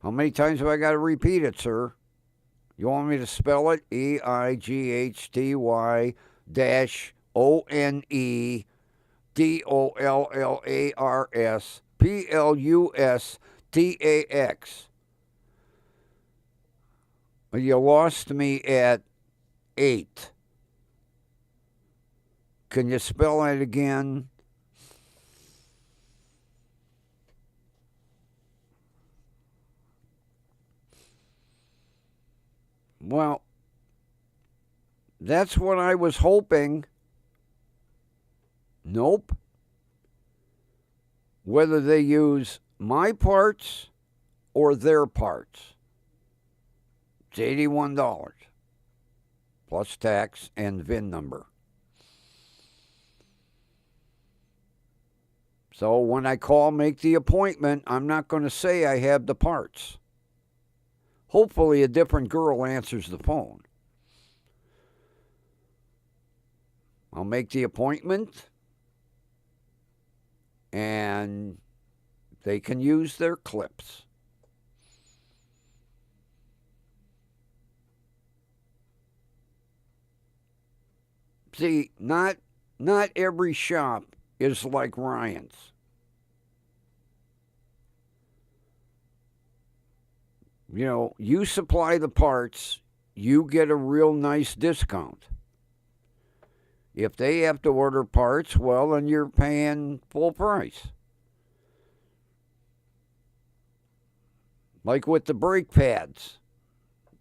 How many times have I got to repeat it, sir? You want me to spell it? EIGHTY-ONE-DOLLARSPLUSTAX. You lost me at 8. Can you spell it again? Well, that's what I was hoping. Nope. Whether they use my parts or their parts, it's $81 plus tax and VIN number. So when I call, make the appointment, I'm not going to say I have the parts. Hopefully a different girl answers the phone. I'll make the appointment, and they can use their clips. See, not every shop is like Ryan's. You know, you supply the parts, you get a real nice discount. If they have to order parts, well, then you're paying full price. Like with the brake pads.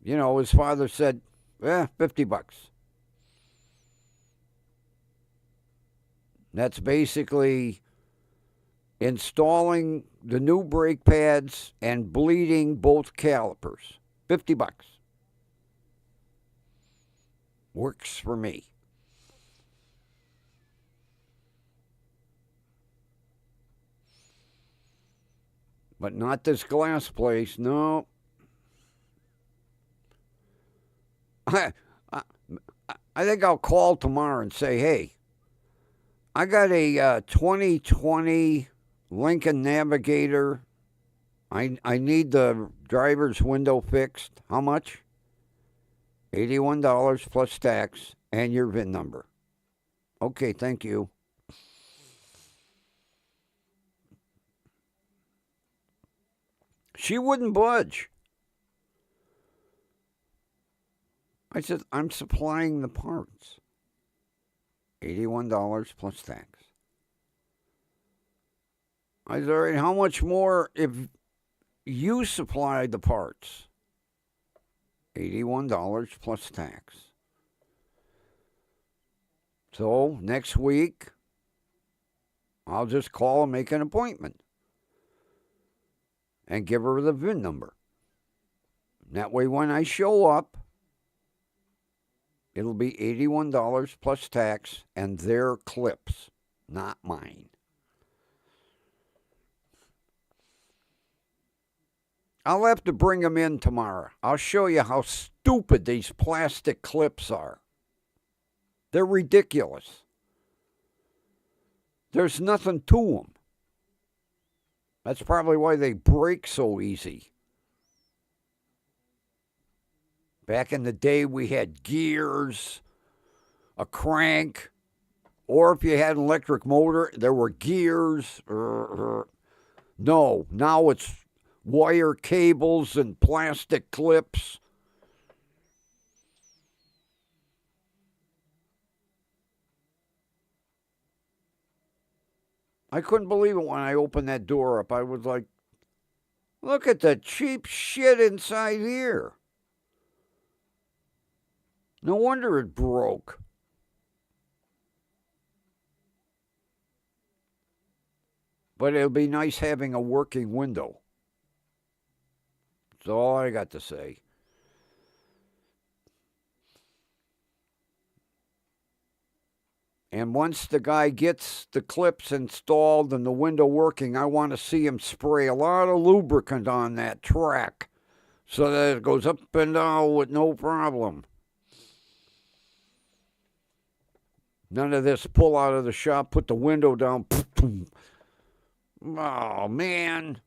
You know, his father said, $50. That's basically installing the new brake pads and bleeding both calipers. $50. Works for me. But not this glass place. No. I, I, I think I'll call tomorrow and say, hey, I got a 2020 Lincoln Navigator. I need the driver's window fixed. How much? $81 plus tax and your VIN number. Okay, thank you. She wouldn't budge. I said, I'm supplying the parts. $81 plus tax. I said, all right, how much more if you supply the parts? $81 plus tax. So next week, I'll just call and make an appointment and give her the VIN number. That way, when I show up, it'll be $81 plus tax and their clips, not mine. I'll have to bring them in tomorrow. I'll show you how stupid these plastic clips are. They're ridiculous. There's nothing to them. That's probably why they break so easy. Back in the day, we had gears, a crank, or if you had an electric motor, there were gears. No, now it's wire cables and plastic clips. I couldn't believe it when I opened that door up. I was like, look at the cheap shit inside here. No wonder it broke. But it'll be nice having a working window. That's all I got to say. And once the guy gets the clips installed and the window working, I want to see him spray a lot of lubricant on that track so that it goes up and down with no problem. None of this pull out of the shop, put the window down. Oh, man.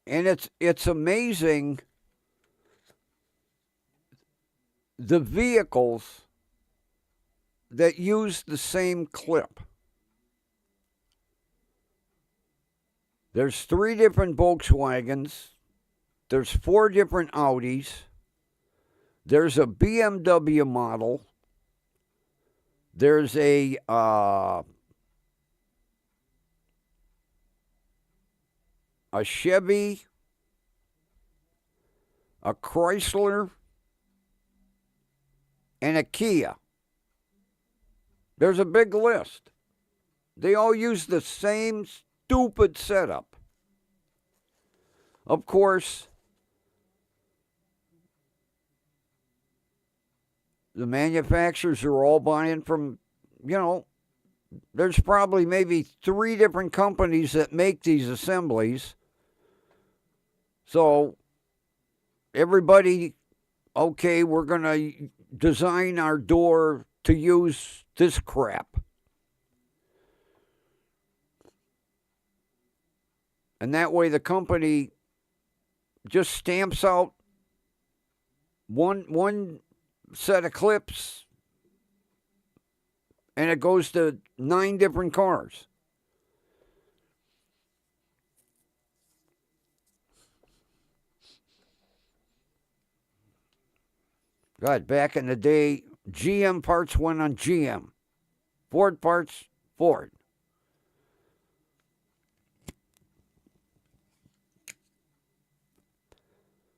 And it's amazing the vehicles that use the same clip. There's 3 different Volkswagens. There's 4 different Audis. There's a BMW model. There's a Chevy, a Chrysler, and a Kia. There's a big list. They all use the same stupid setup. Of course, the manufacturers are all buying from, there's probably maybe 3 different companies that make these assemblies. So everybody, okay, we're going to design our door to use this crap. And that way the company just stamps out one set of clips and it goes to 9 different cars. God, back in the day, GM parts went on GM. Ford parts, Ford.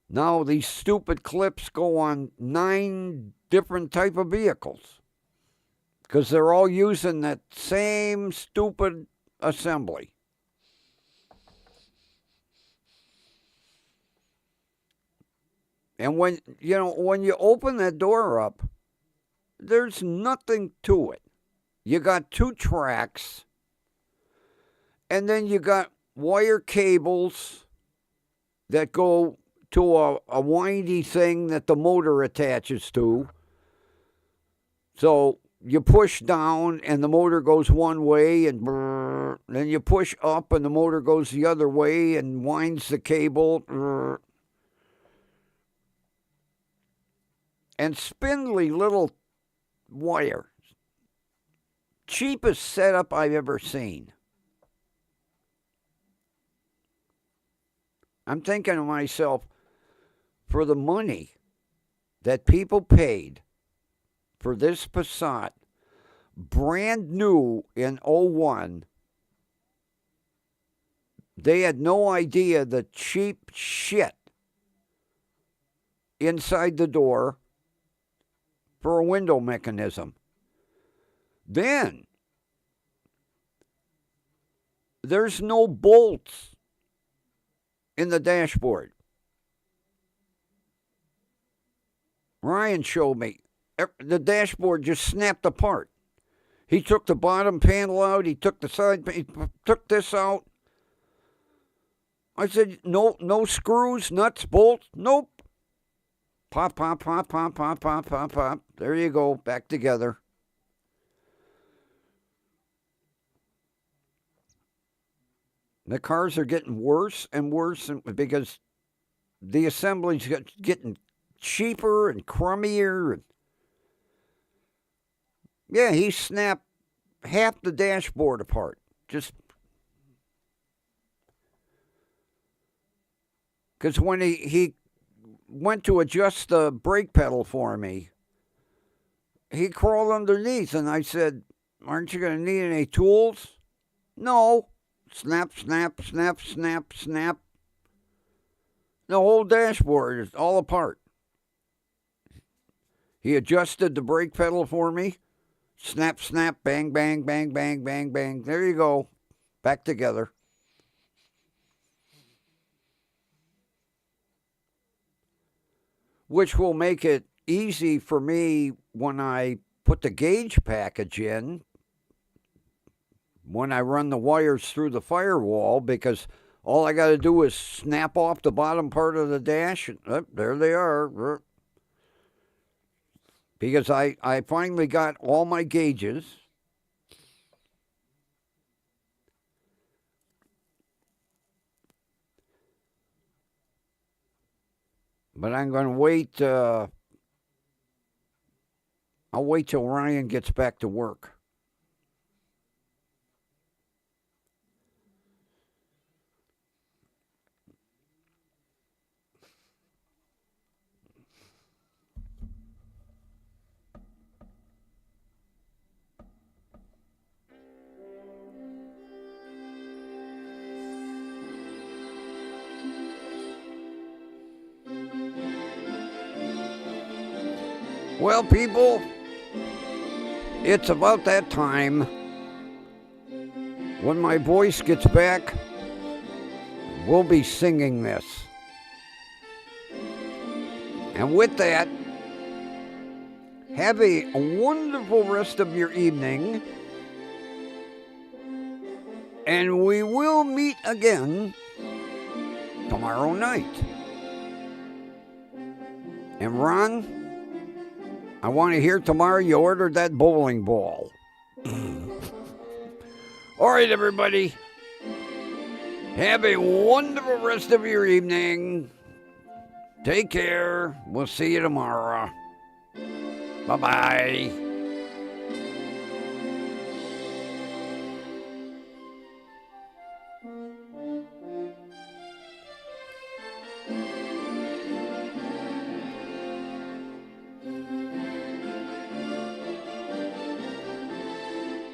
Now these stupid clips go on 9 different type of vehicles because they're all using that same stupid assembly. And when you open that door up, there's nothing to it. You got 2 tracks, and then you got wire cables that go to a windy thing that the motor attaches to. So you push down and the motor goes one way, and then you push up and the motor goes the other way and winds the cable. And spindly little wire. Cheapest setup I've ever seen. I'm thinking to myself, for the money that people paid for this Passat, brand new in 01, they had no idea the cheap shit inside the door for a window mechanism. Then, there's no bolts in the dashboard. Ryan showed me. The dashboard just snapped apart. He took the bottom panel out. He took the side. He took this out. I said, no screws, nuts, bolts. Nope. Pop, pop, pop, pop, pop, pop, pop, pop. There you go, back together. The cars are getting worse and worse because the assembly's getting cheaper and crummier. Yeah, he snapped half the dashboard apart. Just because when he went to adjust the brake pedal for me, he crawled underneath, and I said, aren't you going to need any tools? No. Snap, snap, snap, snap, snap. The whole dashboard is all apart. He adjusted the brake pedal for me. Snap, snap, bang, bang, bang, bang, bang, bang. There you go. Back together. Which will make it easy for me when I put the gauge package in, when I run the wires through the firewall, because all I got to do is snap off the bottom part of the dash, and there they are. Because I finally got all my gauges. But I'm going to wait. I'll wait till Ryan gets back to work. Well, people, it's about that time. When my voice gets back, we'll be singing this. And with that, have a wonderful rest of your evening. And we will meet again tomorrow night. And Ron, I want to hear tomorrow you ordered that bowling ball. All right, everybody. Have a wonderful rest of your evening. Take care. We'll see you tomorrow. Bye-bye.